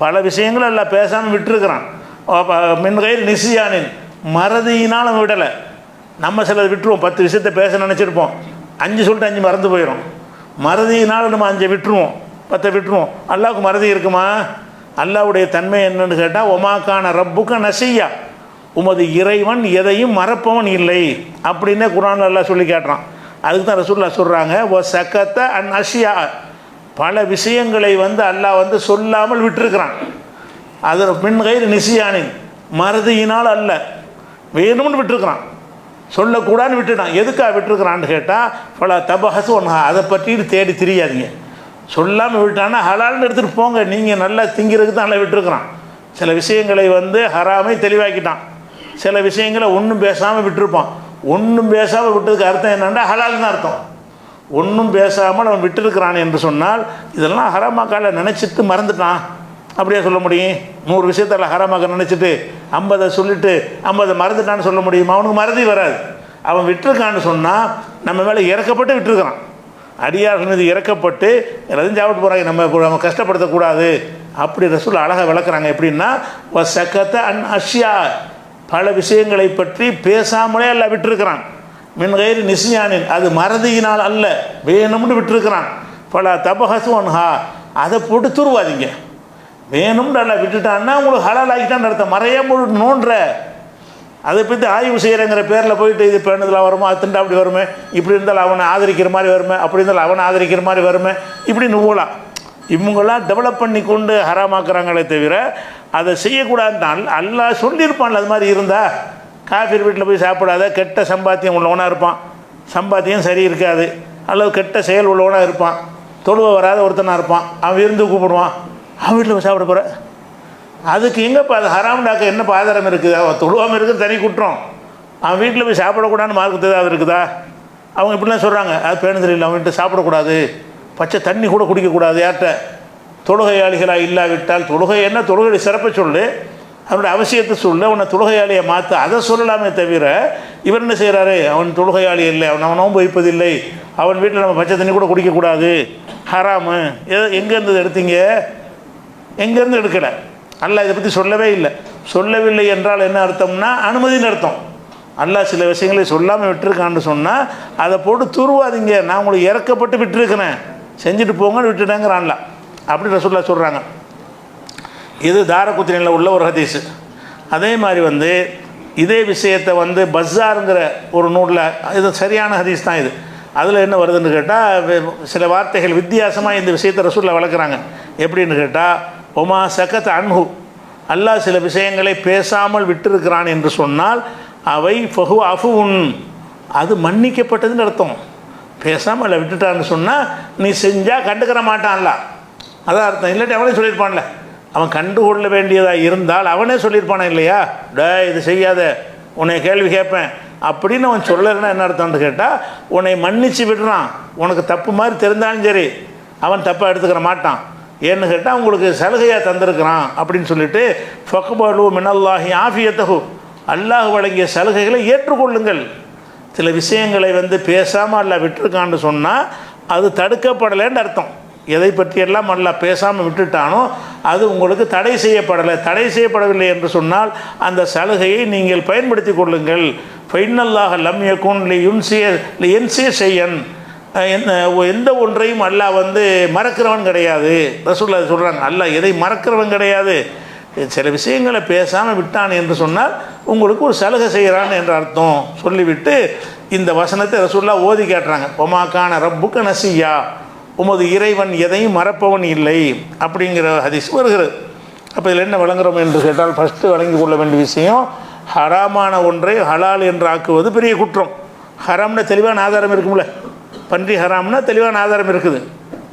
பல விஷயங்கள் எல்லாம் பேசாமல் விட்டுருக்கிறான். மின்கையில் நிசியானின், மறதியினால் அவன் விடலை. நம்ம சிலது விட்டுருவோம். 10 விஷயத்தை பேச நினச்சிருப்போம், 5 சொல்லிட்டு 5 மறந்து போயிடும். மறதியினால் நம்ம 5 விட்டுருவோம், 10 விட்டுருவோம். அல்லாவுக்கு மறதி இருக்குமா? அல்லாவுடைய தன்மை என்னன்னு கேட்டால், ஒமாக்கான ரப்புக்க நசியா, உமது இறைவன் எதையும் மறப்பவன் இல்லை அப்படின்னே குர்ஆனில் அல்லாஹ் சொல்லி கேட்டுறான். அதுக்கு தான் ரசூலுல்லாஹ் சொல்கிறாங்க, சகத அன் அஷ்யா, பல விஷயங்களை வந்து அல்லாஹ் வந்து சொல்லாமல் விட்டுருக்கிறான். அது மின்கைர் நிசியானின், மறதியினால் அல்ல, வேணும்னு விட்டுருக்கிறான், சொல்லக்கூடாதுன்னு விட்டுட்டான். எதுக்காக விட்டுருக்கிறான்னு கேட்டால், பல தபஹசு ஒன்றா, அதை பற்றி தேடி தெரியாதீங்க. சொல்லாமல் விட்டான்னா ஹலால்னு எடுத்துகிட்டு போங்க, நீங்கள் நல்லா திங்கிறதுக்கு தான் நல்லா விட்டுருக்குறான். சில விஷயங்களை வந்து ஹராமை தெளிவாக்கிட்டான், சில விஷயங்களை ஒன்றும் பேசாமல் விட்டுருப்பான். ஒன்றும் பேசாமல் விட்டதுக்கு அர்த்தம் என்னென்னா ஹலால்னு அர்த்தம். ஒன்றும் பேசாமல் அவன் விட்டுருக்கிறான் என்று சொன்னால் இதெல்லாம் ஹராமாக்கால நினச்சிட்டு மறந்துட்டான் அப்படியே சொல்ல முடியும்? 100 விஷயத்தில் ஹராமாக்க நினச்சிட்டு 50 சொல்லிவிட்டு 50 மறந்துட்டான்னு சொல்ல முடியுமா? அவனுக்கு மறதி வராது. அவன் விட்டுருக்கான்னு சொன்னால் நம்ம மேலே இறக்கப்பட்டு விட்டுருக்கிறான். அடியார்கள் மீது இறக்கப்பட்டு எல்லாத்தையும் சாப்பிட்டு போகிறாங்க, நம்ம கஷ்டப்படுத்தக்கூடாது அப்படி ரசூல் அழகாக விளக்குறாங்க. எப்படின்னா, சகத அன் அஷ்யா, பல விஷயங்களை பற்றி பேசாமலே அல்ல விட்டுருக்கிறான். மின்கைர் நிசியானின், அது மறதியினால் அல்ல, வேணும்னு விட்டுருக்கிறான். பல தபஹசு ஒன்ஹா, அதை போட்டு துருவாதீங்க. வேணும்னு அல்ல விட்டுட்டான்னா உங்களுக்கு ஹலால் ஆகிட்டான்னு அர்த்தம். மறையாம நோன்ற அதை பற்றி ஆய்வு செய்கிறங்கிற பேரில் போயிட்டு இது பேணுதலாக வருமா, அது திண்டா அப்படி வருமே, இப்படி இருந்தால் அவனை ஆதரிக்கிற மாதிரி வருமே, அப்படி இருந்தால் அவனை ஆதரிக்கிற மாதிரி வருமே, இப்படி நுவலாம். இவங்களாம் டெவலப் பண்ணி கொண்டு ஹராமாக்குறாங்களே தவிர அதை செய்யக்கூடாதுன்னால் அல்லாஹ் சொல்லியிருப்பான்ல. அது மாதிரி இருந்தால் காஃபிர் வீட்டில் போய் சாப்பிடாத, கெட்ட சம்பாத்தியம் உள்ளவனாக இருப்பான், சம்பாத்தியம் சரி இருக்காது, அல்லது கெட்ட செயல் உள்ளவனாக இருப்பான், தொழுவ வராத ஒருத்தனாக இருப்பான், அவன் விருந்து கூப்பிடுவான், அவன் வீட்டில் போய் சாப்பிட போகிற, அதுக்கு எங்கேப்பா அது ஹராம்டாக்க என்னப்பா ஆதாரம் இருக்குது? அவன் தொழுவாமல் இருக்குது தனி குற்றம், அவன் வீட்டில் போய் சாப்பிடக்கூடாதுன்னு மார்க்கத்து ஏதாவது இருக்குதா? அவங்க இப்படிலாம் சொல்கிறாங்க, அது பேணுதல் இல்லை, அவன் வீட்டு சாப்பிடக்கூடாது, பச்சை தண்ணி கூட குடிக்கக்கூடாது. யார்கிட்ட? தொழுகையாளிகளாக இல்லாவிட்டால், தொழுகை என்ன, தொழுகை சிறப்பை சொல்லு, அவனுடைய அவசியத்தை சொல்லு, அவனை தொழுகையாளியை மாற்ற, அதை சொல்லலாமே தவிர இவர் என்ன செய்கிறாரு, அவன் தொழுகையாளி இல்லை, அவன் நோன்பு வைப்பதில்லை, அவன் வீட்டில் நம்ம பச்சை தண்ணி கூட குடிக்கக்கூடாது, ஹராமு. எங்கேருந்து எடுத்தீங்க? எங்கேருந்து எடுக்கலை. அல்லாஹ் இதை பற்றி சொல்லவே இல்லை. சொல்லவில்லை என்றால் என்ன அர்த்தம்னா அனுமதின்னு அர்த்தம். அல்லாஹ் சில விஷயங்களை சொல்லாமல் விட்டுருக்கான்னு சொன்னால் அதை போட்டு துருவாதீங்க, நான் உங்களுக்கு இறக்கப்பட்டு விட்டுருக்கிறேன், செஞ்சுட்டு போங்கன்னு விட்டுட்டேங்கிறான்ல. அப்படி ரசூலுல்லாஹ் சொல்கிறாங்க. இது தாரகுத்னியில் உள்ள ஒரு ஹதீஸ். அதே மாதிரி வந்து இதே விஷயத்தை வந்து பஸாருங்கிற ஒரு நூலில், இது சரியான ஹதீஸ் தான் இது. அதில் என்ன வருதுன்னு கேட்டால், சில வார்த்தைகள் வித்தியாசமாக இந்த விஷயத்தை ரசூலுல்லாஹ் வளர்க்குறாங்க. எப்படின்னு கேட்டால், ஒமா சகத் அன்ஹு, அல்லாஹ் சில விஷயங்களை பேசாமல் விட்டிருக்கிறான் என்று சொன்னால் அவை ஃபஹு அஃபுன், அது மன்னிக்கப்பட்டதுன்னு அர்த்தம். பேசாமல் இல்லை விட்டுட்டான்னு சொன்னால் நீ செஞ்சால் கண்டுக்கிற மாட்டான்ல, அதான் அர்த்தம். இல்லாட்டி அவனே சொல்லியிருப்பான்ல, அவன் கண்டுகொள்ள வேண்டியதாக இருந்தால் அவனே சொல்லியிருப்பானே இல்லையா, இது செய்யாத, உன்னை கேள்வி கேட்பேன் அப்படின்னு அவன் சொல்லலைன்னா என்ன அர்த்தம்னு கேட்டால், உன்னை மன்னிச்சு விடுறான். உனக்கு தப்பு மாதிரி தெரிந்தாலும் சரி அவன் தப்பாக எடுத்துக்கிற மாட்டான். ஏன்னு கேட்டால் உங்களுக்கு சலுகையாக தந்திருக்கிறான் அப்படின்னு சொல்லிட்டு, ஃபக்பலு மினல்லாஹி ஆஃபியத்தஹு, அல்லாஹ் வழங்கிய சலுகைகளை ஏற்றுக்கொள்ளுங்கள். சில விஷயங்களை வந்து பேசாமல் அல்லாஹ் விட்டுருக்கான்னு சொன்னால் அது தடுக்கப்படலைன்னு அர்த்தம். எதை பற்றியெல்லாம் அல்லாஹ் பேசாமல் விட்டுட்டானோ அது உங்களுக்கு தடை செய்யப்படலை. தடை செய்யப்படவில்லை என்று சொன்னால் அந்த சலுகையை நீங்கள் பயன்படுத்தி கொள்ளுங்கள். ஃபைனல்லாஹ லம் யகுன் லியுன்சிய ஷையன், எந்த ஒன்றையும் அல்லாஹ் வந்து மறக்கிறவன் கிடையாது. ரசூலுல்லாஹ் சொல்கிறாங்க, அல்லாஹ் எதை மறக்கிறவன் கிடையாது. சில விஷயங்களை பேசாமல் விட்டான் என்று சொன்னால் உங்களுக்கு ஒரு சலுகை செய்கிறான் என்ற அர்த்தம் சொல்லிவிட்டு இந்த வசனத்தை ரசூலுல்லாஹ் ஓதி கேட்டுறாங்க. ஒமாக்கான ரப்புக்க நசியா, உமது இறைவன் எதையும் மறப்பவன் இல்லை அப்படிங்கிற ஹதீஸ் வருகிறது. அப்போ இதில் என்ன விளங்குறோம் என்று கேட்டால், ஃபஸ்ட்டு வழங்கி கொள்ள வேண்டிய விஷயம், ஹராமான ஒன்றை ஹலால் என்று ஆக்குவது பெரிய குற்றம். ஹராம்னா தெளிவான ஆதாரம் இருக்கும்ல, பன்றி ஹராம்னா தெளிவான ஆதாரம் இருக்குது,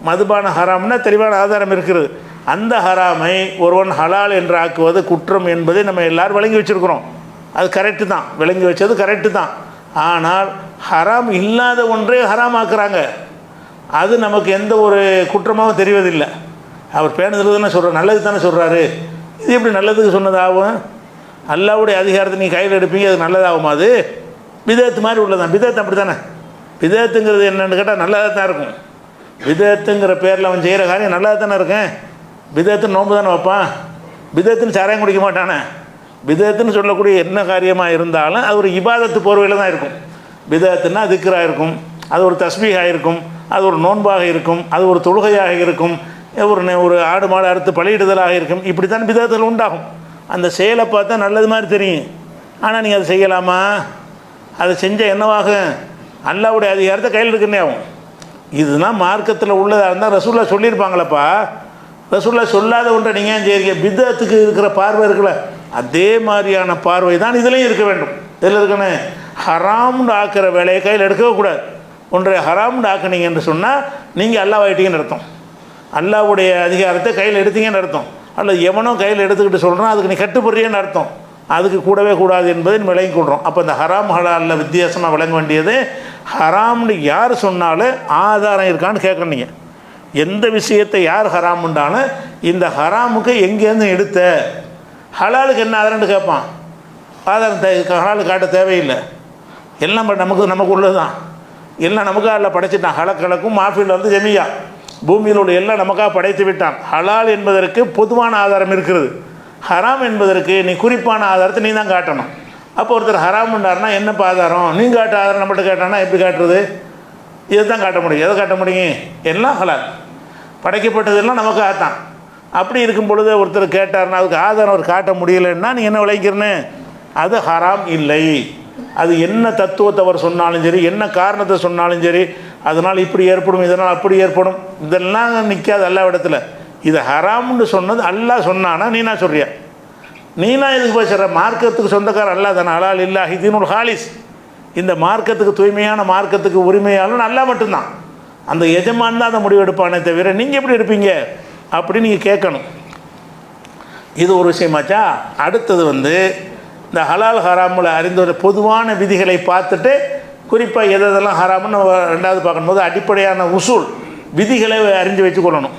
மதுபான ஹராம்னா தெளிவான ஆதாரம் இருக்கிறது. அந்த ஹராமை ஒருவன் ஹலால் என்று ஆக்குவது குற்றம் என்பதை நம்ம எல்லோரும் விளங்கி வச்சுருக்கிறோம். அது கரெக்டு தான், விளங்கி வச்சது கரெக்டு தான். ஆனால் ஹராம் இல்லாத ஒன்றே ஹராம் ஆக்குறாங்க, அது நமக்கு எந்த ஒரு குற்றமாகவும் தெரிவதில்லை. அவர் பேணுதல் தானே சொல்கிறார், நல்லது தானே சொல்கிறாரு. இது எப்படி நல்லதுக்கு சொன்னதாகும்? அல்லாவுடைய அதிகாரத்தை நீங்கள் கையில் எடுப்பீங்க, அது நல்லதாகுமா? அது பிதத்து மாதிரி உள்ளதான். பிதத்து அப்படி தானே. பிதத்துங்கிறது என்னென்னு கேட்டால் நல்லதாக தான் இருக்கும். பிதத்துங்கிற பேரில் அவன் செய்கிற காரியம் நல்லதாக தானே இருக்கேன். பிதத்துன்னு நோன்பு தானே வைப்பான், பிதத்துன்னு சாராயம் குடிக்க மாட்டானே. பிதத்துன்னு சொல்லக்கூடிய என்ன காரியமாக இருந்தாலும் அது ஒரு இபாதத்து போர்வையில் தான் இருக்கும். பிதத்துன்னா திக்ராக இருக்கும், அது ஒரு தஸ்பீஹாக இருக்கும், அது ஒரு நோன்பாக இருக்கும், அது ஒரு தொழுகையாக இருக்கும், ஒரு ஆடு மாடு அறுத்து பலியிடுதலாக இருக்கும். இப்படி தான் பிதத்தில் உண்டாகும். அந்த செயலை பார்த்தா நல்லது மாதிரி தெரியும், ஆனால் நீங்கள் அதை செய்யலாமா? அதை செஞ்சால் என்னவாகும்? அல்லாவுடைய அதிகாரத்தை கையில் எடுக்கணே ஆகும். இதுதான் மார்க்கத்தில் உள்ளதாக இருந்தால் ரசூல்லா சொல்லியிருப்பாங்களப்பா. ரசூல்லா சொல்லாத ஒன்றை நீங்கள் ஏன் செய்கிறீங்க? பிதத்துக்கு இருக்கிற பார்வை இருக்குல்ல, அதே மாதிரியான பார்வை தான் இதுலேயும் இருக்க வேண்டும். இதில் இருக்கணும், ஹராம்னு ஆக்கிற வேலையை கையில் எடுக்கவே கூடாது. ஒன்றை ஹராம்னு ஆக்குனீங்க என்று சொன்னால் நீங்கள் அல்லாவாயிட்டீங்கன்னு அர்த்தம், அல்லாவுடைய அதிகாரத்தை கையில் எடுத்தீங்கன்னு அர்த்தம். அல்லது எவனோ கையில் எடுத்துக்கிட்டு சொல்கிறான், அதுக்கு நீ கட்டுப்படுறீன்னு அர்த்தம். அதுக்கு கூடவே கூடாது என்பதை விளங்கி கொள்கிறோம். அப்போ இந்த ஹராம் ஹலாலில் வித்தியாசமாக விளங்க வேண்டியது, ஹராம்னு யார் சொன்னாலும் ஆதாரம் இருக்கான்னு கேட்கணும். நீங்கள் எந்த விஷயத்தை யார் ஹராமுண்டாலும் இந்த ஹராமுக்கு எங்கேருந்து எடுத்த, ஹலாலுக்கு என்ன ஆதாரம்னு கேட்பான். ஆதாரம் ஹலாலுக்கு காட்ட தேவையில்லை, எல்லாம் நமக்கு உள்ளது தான். எல்லாம் நமக்காக அல்ல படைச்சிட்டான். ஹலக்கலக்கும் மாஃபில் வந்து ஜெமியா, பூமியில் உள்ள எல்லாம் நமக்காக படைத்து விட்டான். ஹலால் என்பதற்கு பொதுவான ஆதாரம் இருக்கிறது, ஹராம் என்பதற்கு நீ குறிப்பான ஆதாரத்தை நீ தான் காட்டணும். அப்போ ஒருத்தர் ஹராமுண்டாருன்னா என்னப்பா ஆதாரம்? நீ காட்ட ஆதாரம் நம்மகிட்ட கேட்டானா எப்படி காட்டுறது? இதை தான் காட்ட முடியும். எதை காட்ட முடியும்? எல்லாம் ஹலால், படைக்கப்பட்டதெல்லாம் நமக்காகத்தான். அப்படி இருக்கும் பொழுது ஒருத்தர் கேட்டார்னா அதுக்கு ஆதாரம் அவர் காட்ட முடியலைன்னா நீ என்ன விளைக்கிறன்னு? அது ஹராம் இல்லை. அது என்ன தத்துவத்தை அவர் சொன்னாலும் சரி, என்ன காரணத்தை சொன்னாலும் சரி, அதனால் இப்படி ஏற்படும், இதனால் அப்படி ஏற்படும், இதெல்லாம் நிற்காது எல்லா இடத்துல. இது ஹராம்னு சொன்னது அல்லாஹ் சொன்னானா நீனா சொல்றியா? நீனா இதுக்கு போய் சொல்கிற? மார்க்கத்துக்கு சொந்தக்காரர் அல்லாஹ் தானே. ஹலால் இல்லாஹி தீனுல் ஹாலிஸ். இந்த மார்க்கத்துக்கு தூய்மையான மார்க்கத்துக்கு உரிமையாளன் அல்லாஹ் மட்டும்தான். அந்த எஜமான் தான் அந்த முடிவு எடுப்பானே தவிர நீங்கள் எப்படி எடுப்பீங்க அப்படின்னு நீங்கள் கேட்கணும். இது ஒரு விஷயமாச்சா. அடுத்தது வந்து இந்த ஹலால் ஹராமில் அறிந்த பொதுவான விதிகளை பார்த்துட்டு குறிப்பாக எதெல்லாம் ஹராம்னு ரெண்டாவது பார்க்கும்போது அடிப்படையான உசூல் விதிகளை அறிஞ்சு வச்சுக்கொள்ளணும்.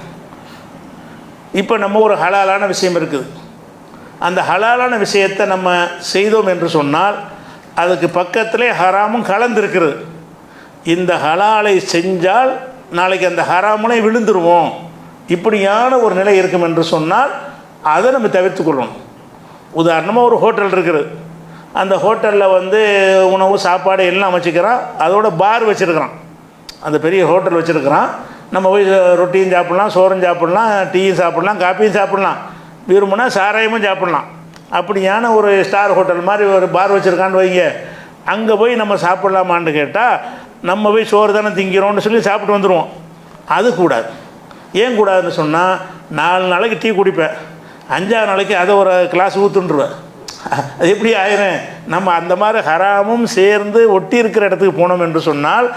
இப்போ நம்ம ஒரு ஹலாலான விஷயம் இருக்குது, அந்த ஹலாலான விஷயத்தை நம்ம செய்தோம் என்று சொன்னால் அதுக்கு பக்கத்திலே ஹராமும் கலந்துருக்கிறது. இந்த ஹலாலை செஞ்சால் நாளைக்கு அந்த ஹராமுனை விழுந்துருவோம், இப்படியான ஒரு நிலை இருக்கும் என்று சொன்னால் அதை நம்ம தவிர்த்து கொள்ளணும். உதாரணமாக ஒரு ஹோட்டல் இருக்குது, அந்த ஹோட்டலில் வந்து உணவு சாப்பாடு எல்லாம் வச்சுக்கிறான், அதோட பார் வச்சுருக்கிறான். அந்த பெரிய ஹோட்டல் வச்சுருக்கிறான், நம்ம போய் ரொட்டியும் சாப்பிட்லாம், சோறும் சாப்பிட்லாம், டீயும் சாப்பிட்லாம், காப்பியும் சாப்பிட்லாம், விரும்பினா சாராயமும் சாப்பிட்லாம். அப்படியான ஒரு ஸ்டார் ஹோட்டல் மாதிரி ஒரு பார் வச்சுருக்கான்னு வைங்க. அங்கே போய் நம்ம சாப்பிட்லாமான்னு கேட்டால் நம்ம போய் சோறு தானே திங்கிறோன்னு சொல்லி சாப்பிட்டு வந்துடுவோம். அது கூடாது. ஏன் கூடாதுன்னு சொன்னால் 4 நாளைக்கு டீ குடிப்பேன், 5ஆவது நாளைக்கு அதை ஒரு கிளாஸ் ஊற்றுன்றுவேன். அது எப்படி ஆயிரும்? நம்ம அந்த மாதிரி ஹராமும் சேர்ந்து ஒட்டி இருக்கிற இடத்துக்கு போனோம் என்று சொன்னால்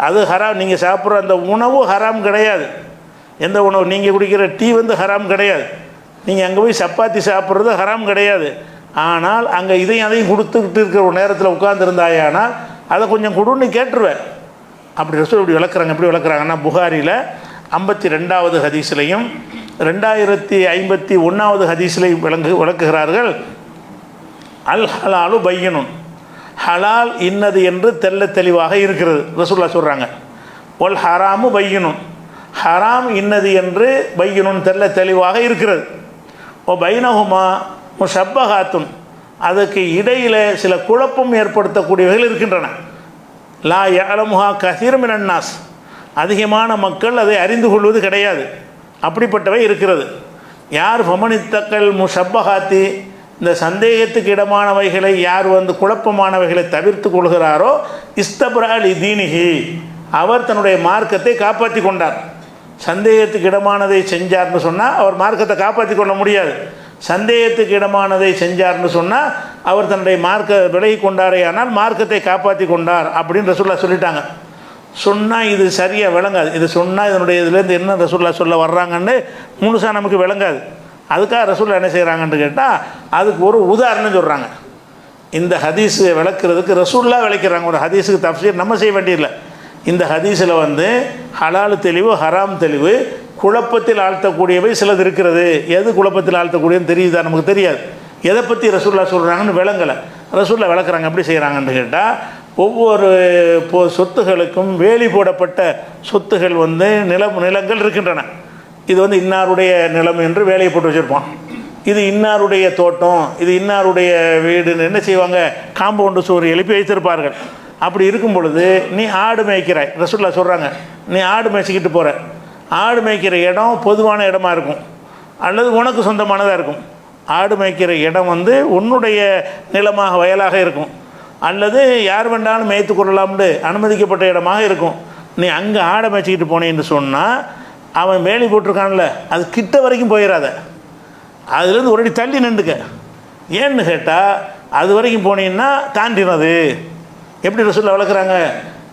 அது ஹராம். நீங்கள் சாப்பிட்ற அந்த உணவு ஹராம் கிடையாது. எந்த உணவு? நீங்கள் குடிக்கிற டீ வந்து ஹராம் கிடையாது. நீங்கள் அங்கே போய் சப்பாத்தி சாப்பிட்றது ஹராம் கிடையாது. ஆனால் அங்கே இதையும் அதையும் கொடுத்துக்கிட்டு இருக்கிற ஒரு நேரத்தில் உட்கார்ந்துருந்தாயானால் அதை கொஞ்சம் கொடுன்னு கேட்டுருவேன். அப்படி ரசூல் இப்படி விளக்குறாங்க. எப்படி விளக்குறாங்கன்னா, புகாரியில் 52வது ஹதீஸ்லையும் 2051வது ஹதீஸ்லையும் விளக்குகிறார்கள். அல் ஹலாலு பையனுன், ஹலால் இன்னது என்று தெல்ல தெளிவாக இருக்கிறது ரசூலுல்லாஹ் சொல்கிறாங்க. ஒல் ஹராமு பையனுன், ஹராம் இன்னது என்று பையனுன் தெல்ல தெளிவாக இருக்கிறது. ஓ பைனஹுமா முஷப்பஹாத்துன், அதுக்கு இடையில் சில குழப்பம் ஏற்படுத்தக்கூடியவர்கள் இருக்கின்றன. லா யஅலமுஹா கஸீரும் மினன் நாஸ், அதிகமான மக்கள் அதை அறிந்து கொள்வது கிடையாது. அப்படிப்பட்டவை இருக்கிறது. யார் ஃபமனித்தக்கல் முஷப்பஹாத்தி, இந்த சந்தேகத்துக்கு இடமானவைகளை யார் வந்து குழப்பமானவைகளை தவிர்த்து கொள்கிறாரோ, இஸ்தப்ரலி தீனிஹி, அவர் தன்னுடைய மார்க்கத்தை காப்பாற்றி கொண்டார். சந்தேகத்துக்கு இடமானதை செஞ்சார்னு சொன்னால் அவர் மார்க்கத்தை காப்பாற்றி கொள்ள முடியாது. சந்தேகத்துக்கு இடமானதை செஞ்சார்னு சொன்னால் அவர் தன்னுடைய விலகி கொண்டாரே, ஆனால் மார்க்கத்தை காப்பாற்றி கொண்டார் அப்படின்னு ரசூலுல்லாஹ் சொல்லிட்டாங்க. சொன்னால் இது சரியாக விளங்காது. இது சொன்னால் இதனுடைய இதுலேருந்து என்ன ரசூலுல்லாஹ் சொல்ல வர்றாங்கன்னு முழுசாக நமக்கு விளங்காது. அதுக்காக ரசூலுல்லாஹ் என்ன செய்கிறாங்கன்னு கேட்டால் அதுக்கு ஒரு உதாரணம் சொல்கிறாங்க. இந்த ஹதீஸை விளக்குறதுக்கு ரசூலுல்லாஹ் விளக்கிறாங்க. ஒரு ஹதீஸுக்கு தஃப்சீர் நம்ம செய்ய வேண்டியதில்லை. இந்த ஹதீஸில் ஹலால் தெளிவு, ஹராம் தெளிவு, குழப்பத்தில் ஆழ்த்தக்கூடியவை சிலது இருக்கிறது. எது குழப்பத்தில் ஆழ்த்தக்கூடியன்னு தெரியுதா? நமக்கு தெரியாது. எதை பற்றி ரசூலுல்லாஹ் சொல்கிறாங்கன்னு விளங்கலை. ரசூலுல்லாஹ் விளக்குறாங்க. எப்படி செய்கிறாங்கன்னு கேட்டால், ஒவ்வொரு சொத்துகளுக்கும் வேலி போடப்பட்ட சொத்துகள் நிலங்கள் இருக்கின்றன. இது இன்னாருடைய நிலம் என்று வேலையை போட்டு வச்சுருப்பான். இது இன்னாருடைய தோட்டம், இது இன்னாருடைய வீடுன்னு என்ன செய்வாங்க, காம்பவுண்டு சுவர் எழுப்பி வைத்திருப்பார்கள். அப்படி இருக்கும் பொழுது நீ ஆடு மேய்க்கிறாய். ரசூலுல்லாஹ் சொல்கிறாங்க, நீ ஆடு மேய்ச்சிக்கிட்டு போகிற. ஆடு மேய்க்கிற இடம் பொதுவான இடமா இருக்கும் அல்லது உனக்கு சொந்தமானதாக இருக்கும். ஆடு மேய்க்கிற இடம் உன்னுடைய நிலமாக, வயலாக இருக்கும். அல்லது யார் வேண்டாலும் மேய்த்து கொள்ளலாம்னு அனுமதிக்கப்பட்ட இடமாக இருக்கும். நீ அங்கே ஆடை மேய்ச்சிக்கிட்டு போனேன்னு சொன்னால் அவன் வேலி போட்டிருக்கான்ல, அது கிட்ட வரைக்கும் போயிடாத. அதுலேருந்து ஒரு அடி தள்ளி நின்றுக்க. ஏன்னு கேட்டால் அது வரைக்கும் போனீங்கன்னா தாண்டினது. எப்படி ரசூலுல்லாஹ் வளர்க்குறாங்க,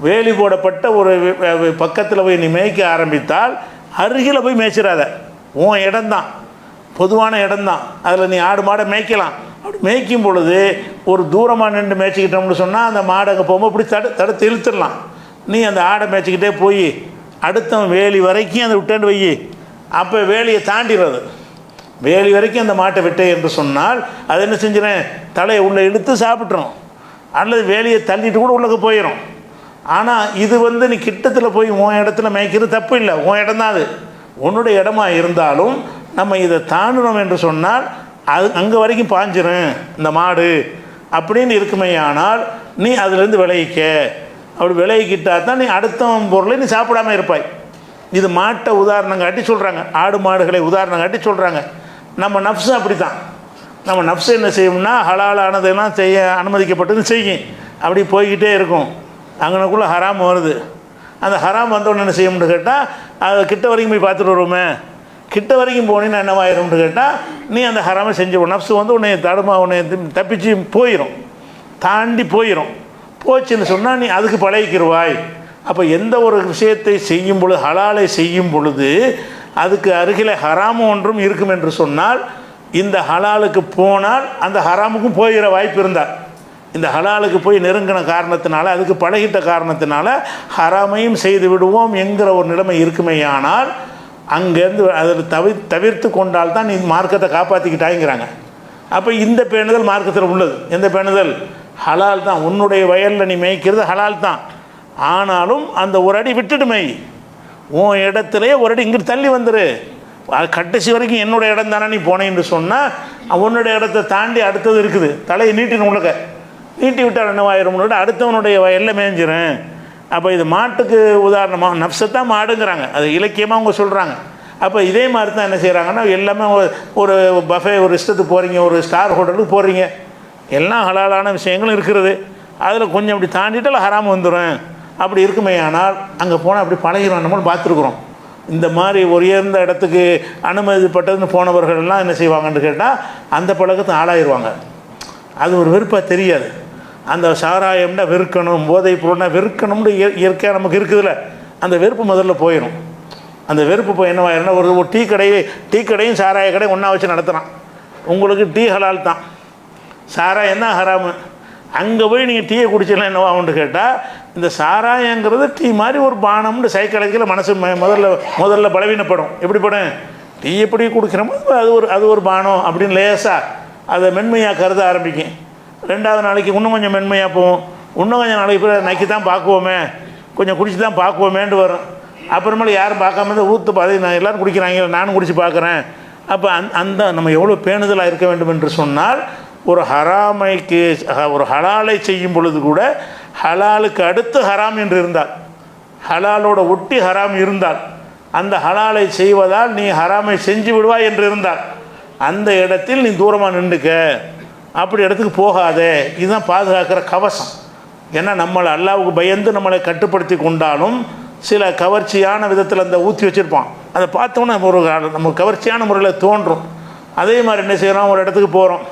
வேலி போடப்பட்ட ஒரு பக்கத்தில் போய் நீ மேய்க்க ஆரம்பித்தால் அருகில் போய் மேய்ச்சிடாத. உன் இடம்தான், பொதுவான இடம்தான், அதில் நீ ஆடு மாடை மேய்க்கலாம். அப்படி மேய்க்கும் பொழுது ஒரு தூரமாக நின்று மேய்ச்சிக்கிட்டோம்னு சொன்னால் அந்த மாடு அங்கே போகும்போது இப்படி தடுத்து இழுத்துடலாம். நீ அந்த ஆடை மேய்ச்சிக்கிட்டே போய் அடுத்தவன் வேலி வரைக்கும் அதை விட்டேன்னு வை. அப்போ வேலியை தாண்டிடுறது. வேலி வரைக்கும் அந்த மாட்டை விட்டே என்று சொன்னால் அது என்ன செஞ்சிடறேன், தலையை உள்ளே இழுத்து சாப்பிட்றோம். அல்லது வேலியை தள்ளிட்டு கூட உள்ளே போயிடும். ஆனால் இது நீ கிட்டத்தில் போய் உன் இடத்துல மேய்க்கிறது தப்பு இல்லை, உன் இடம்தான். அது உன்னுடைய இடமா இருந்தாலும் நம்ம இதை தாண்டினோம் என்று சொன்னால் அது அங்கே வரைக்கும் பாஞ்சிரும் இந்த மாடு அப்படின்னு இருக்குமே. ஆனால் நீ அதிலேருந்து விளைவிக்க. அப்படி விளைவிக்கிட்டால் தான் நீ அடுத்த பொருளை நீ சாப்பிடாமல் இருப்பாய். இது மாட்டை உதாரணம் காட்டி சொல்கிறாங்க, ஆடு மாடுகளை உதாரணம் காட்டி சொல்கிறாங்க. நம்ம நஃப்ஸும் அப்படி தான். நம்ம நஃப்ஸு என்ன செய்யும்னா ஹலாலானதெல்லாம் செய்ய அனுமதிக்கப்பட்டது செய்யும். அப்படி போய்கிட்டே இருக்கும். அங்கனக்குள்ளே ஹராம் வருது. அந்த ஹராம் வந்தோன்னு என்ன செய்யும்னு கேட்டால் அது கிட்ட வரைக்கும் போய் பார்த்துட்டு வருவோமே. கிட்ட வரைக்கும் போனீங்கன்னா என்னவாயிரும்னு கேட்டால் நீ அந்த ஹராமை செஞ்சுடும். நஃப்ஸு உன்னை உன்னை தப்பிச்சு போயிடும், தாண்டி போயிடும். போச்சுன்னு சொன்னால் நீ அதுக்கு பழகிக்கிடுவாய். அப்போ எந்த ஒரு விஷயத்தை செய்யும் பொழுது, ஹலாலை செய்யும் பொழுது அதுக்கு அருகில் ஹராமு ஒன்றும் இருக்கும் என்று சொன்னால் இந்த ஹலாலுக்கு போனால் அந்த ஹராமுக்கும் போகிற வாய்ப்பு இருந்தால், இந்த ஹலாலுக்கு போய் நெருங்கின காரணத்தினால, அதுக்கு பழகிட்ட காரணத்தினால ஹராமையும் செய்து விடுவோம் என்கிற ஒரு நிலைமை இருக்குமேயானால் அங்கேருந்து அதில் தவிர்த்து கொண்டால் தான் நீ மார்க்கத்தை காப்பாற்றிக்கிட்டாங்கிறாங்க. அப்போ இந்த பேணுதல் மார்க்கத்தில் உள்ளது. எந்த பேணுதல்? ஹலால் தான். உன்னுடைய வயலில் நீ மேய்க்கிறது ஹலால் தான். ஆனாலும் அந்த ஒரு அடி விட்டுட்டு மேய். உன் இடத்துலையே ஒரு அடி இங்கிட்டு தள்ளி வந்துரு. அது கடைசி வரைக்கும் என்னுடைய இடம் தானே நீ போனேன்னு சொன்னால் உன்னுடைய இடத்த தாண்டி அடுத்தது இருக்குது. தலையை நீட்டின்னு உள்ளக்க நீட்டி விட்டால் என்னவாயிரம்னு அடுத்தவனுடைய வயலில் மேய்ஞ்சிரும். அப்போ இது மாட்டுக்கு உதாரணமாக நஃப்ஸத்தான் மாடுங்கிறாங்க. அது இலக்கியமாக அவங்க சொல்கிறாங்க. அப்போ இதே மாதிரி தான் என்ன செய்கிறாங்கன்னா எல்லாமே ஒரு பஃபே, ஒரு இஷ்டத்துக்கு போகிறீங்க, ஒரு ஸ்டார் ஹோட்டலுக்கு போகிறீங்க, எல்லாம் ஹலாலான விஷயங்களும் இருக்கிறது. அதில் கொஞ்சம் அப்படி தாண்டிட்டால் ஹராம் வந்துடும். அப்படி இருக்குமே. ஆனால் அங்கே போனால் அப்படி பழகிடும். நம்மளும் பார்த்துருக்குறோம். இந்த மாதிரி உயர்ந்த இடத்துக்கு அனுமதிப்பட்டதுன்னு போனவர்கள்லாம் என்ன செய்வாங்கன்னு கேட்டால் அந்த பழக்கத்தை ஆளாயிருவாங்க. அது ஒரு வெறுப்பாக தெரியாது. அந்த சாராயம்னா வெறுக்கணும், போதை பொருள்னா வெறுக்கணும்னு இயற்கையாக நமக்கு இருக்குதுல்ல, அந்த வெறுப்பு முதல்ல போயிடும். அந்த வெறுப்பு போய் என்னவாயிருன்னா ஒரு டீ கடையும் சாராய கடையும் ஒன்றா வச்சு நடத்துகிறான். உங்களுக்கு டீ ஹலால் தான், சாராயம் தான் ஹராமு. அங்கே போய் நீங்கள் டீயை குடிச்சலாம் என்னவாகும்னு கேட்டால் இந்த சாராயங்கிறது டீ மாதிரி ஒரு பானம்னு சைக்கிள் மனசு முதல்ல பலவீனப்படும். எப்படிப்படும்? டீ எப்படி குடிக்கிறோமோ அது ஒரு பானம் அப்படின்னு லேசாக அதை மென்மையாக கருத ஆரம்பிக்கும். ரெண்டாவது நாளைக்கு இன்னும் கொஞ்சம் மென்மையாக போவோம். இன்னும் கொஞ்சம் நாளைக்கு போய் நக்கி தான் பார்க்குவோமே, கொஞ்சம் குடிச்சு தான் பார்க்குவோமேன்ட்டு வரும். அப்புறமேல யாரும் பார்க்காம தான் ஊற்று பார்த்து நான் எல்லோரும் குடிக்கிறாங்க, நானும் குடிச்சு பார்க்குறேன். அப்போ அந்த நம்ம எவ்வளோ பேணுதலாக இருக்க வேண்டும் என்று சொன்னால் ஒரு ஹராமைக்கு ஒரு ஹலாலை செய்யும் பொழுது கூட ஹலாலுக்கு அடுத்து ஹராம் என்று இருந்தால், ஹலாலோட ஒட்டி ஹராம் இருந்தால், அந்த ஹலாலை செய்வதால் நீ ஹராமை செஞ்சு விடுவாய் என்று இருந்தால் அந்த இடத்தில் நீ தூரமாக நின்றுக்க, அப்படி இடத்துக்கு போகாதே. இதுதான் பாதுகாக்கிற கவசம். ஏன்னா நம்மளை அல்லாவுக்கு பயந்து நம்மளை கட்டுப்படுத்தி கொண்டாலும் சில கவர்ச்சியான விதத்தில் அந்த ஊற்றி வச்சுருப்பான். அதை பார்த்தோன்னா நம்ம கவர்ச்சியான முறையில் தோன்றும். அதே மாதிரி என்ன செய்கிறோம், ஒரு இடத்துக்கு போகிறோம்,